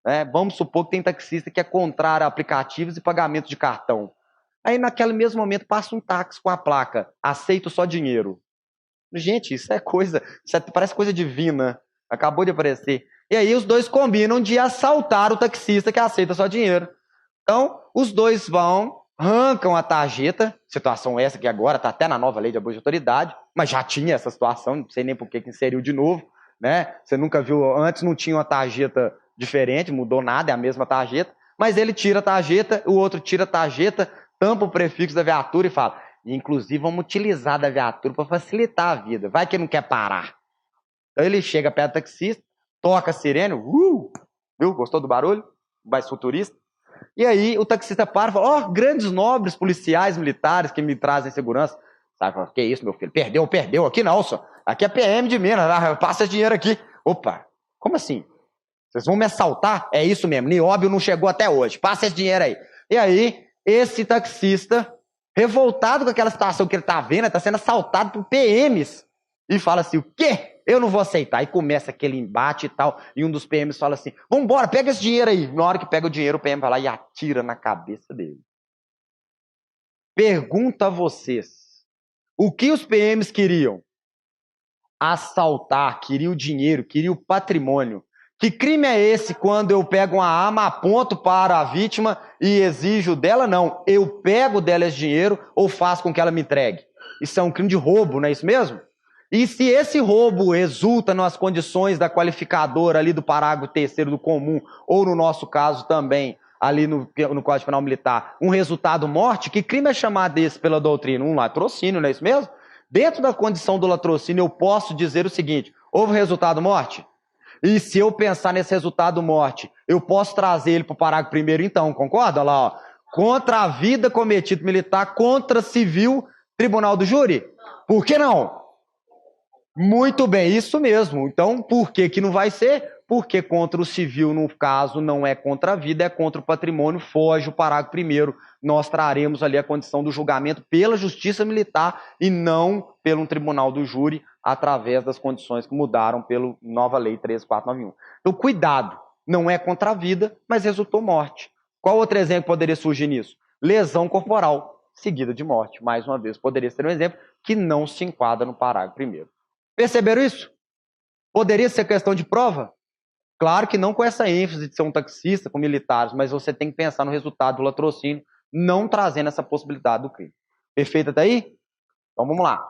Né? Vamos supor que tem taxista que é contrário a aplicativos e pagamento de cartão. Aí, naquele mesmo momento, passa um táxi com a placa, aceito só dinheiro. Gente, isso parece coisa divina. Acabou de aparecer. E aí, os dois combinam de assaltar o taxista que aceita só dinheiro. Então, os dois vão, arrancam a tarjeta, situação essa que agora está até na nova lei de abuso de autoridade, mas já tinha essa situação, não sei nem por que inseriu de novo. né? Você nunca viu, antes não tinha uma tarjeta diferente, mudou nada, é a mesma tarjeta, mas ele tira a tarjeta, o outro tira a tarjeta, tampa o prefixo da viatura e fala, inclusive vamos utilizar da viatura para facilitar a vida, vai que não quer parar. Então ele chega perto do taxista, toca a sirene, viu? Gostou do barulho? Mais futurista. E aí o taxista para e fala, grandes nobres policiais militares que me trazem segurança. Sabe, que isso, meu filho? Perdeu aqui não, só. Aqui é PM de Minas, passa esse dinheiro aqui. Opa, como assim? Vocês vão me assaltar? É isso mesmo, Nióbio não chegou até hoje, passa esse dinheiro aí. E aí, esse taxista, revoltado com aquela situação que ele tá vendo, tá sendo assaltado por PMs, e fala assim, o quê? Eu não vou aceitar. E começa aquele embate e tal, e um dos PMs fala assim, vambora, pega esse dinheiro aí. Na hora que pega o dinheiro, o PM vai lá e atira na cabeça dele. Pergunto a vocês, o que os PMs queriam? Assaltar, queriam o dinheiro, queriam o patrimônio. Que crime é esse quando eu pego uma arma, aponto para a vítima e exijo dela? Não, eu pego dela esse dinheiro ou faço com que ela me entregue. Isso é um crime de roubo, não é isso mesmo? E se esse roubo resulta nas condições da qualificadora ali do parágrafo 3º do comum, ou no nosso caso também, ali no Código Penal Militar, um resultado morte, que crime é chamado desse pela doutrina? Um latrocínio, não é isso mesmo? Dentro da condição do latrocínio, eu posso dizer o seguinte, houve resultado morte? E se eu pensar nesse resultado morte, eu posso trazer ele para o parágrafo 1º então, concorda? Olha lá, ó. Contra a vida cometida militar, contra civil, tribunal do júri? Por que não? Muito bem, isso mesmo. Então, por que que não vai ser? Porque contra o civil, no caso, não é contra a vida, é contra o patrimônio, foge o parágrafo 1º. Nós traremos ali a condição do julgamento pela justiça militar e não pelo tribunal do júri, através das condições que mudaram pela nova lei 13.491. Então, cuidado, não é contra a vida, mas resultou morte. Qual outro exemplo poderia surgir nisso? Lesão corporal, seguida de morte. Mais uma vez, poderia ser um exemplo que não se enquadra no parágrafo 1º. Perceberam isso? Poderia ser questão de prova? Claro que não com essa ênfase de ser um taxista com militares, mas você tem que pensar no resultado do latrocínio, não trazendo essa possibilidade do crime. Perfeito até aí? Então vamos lá.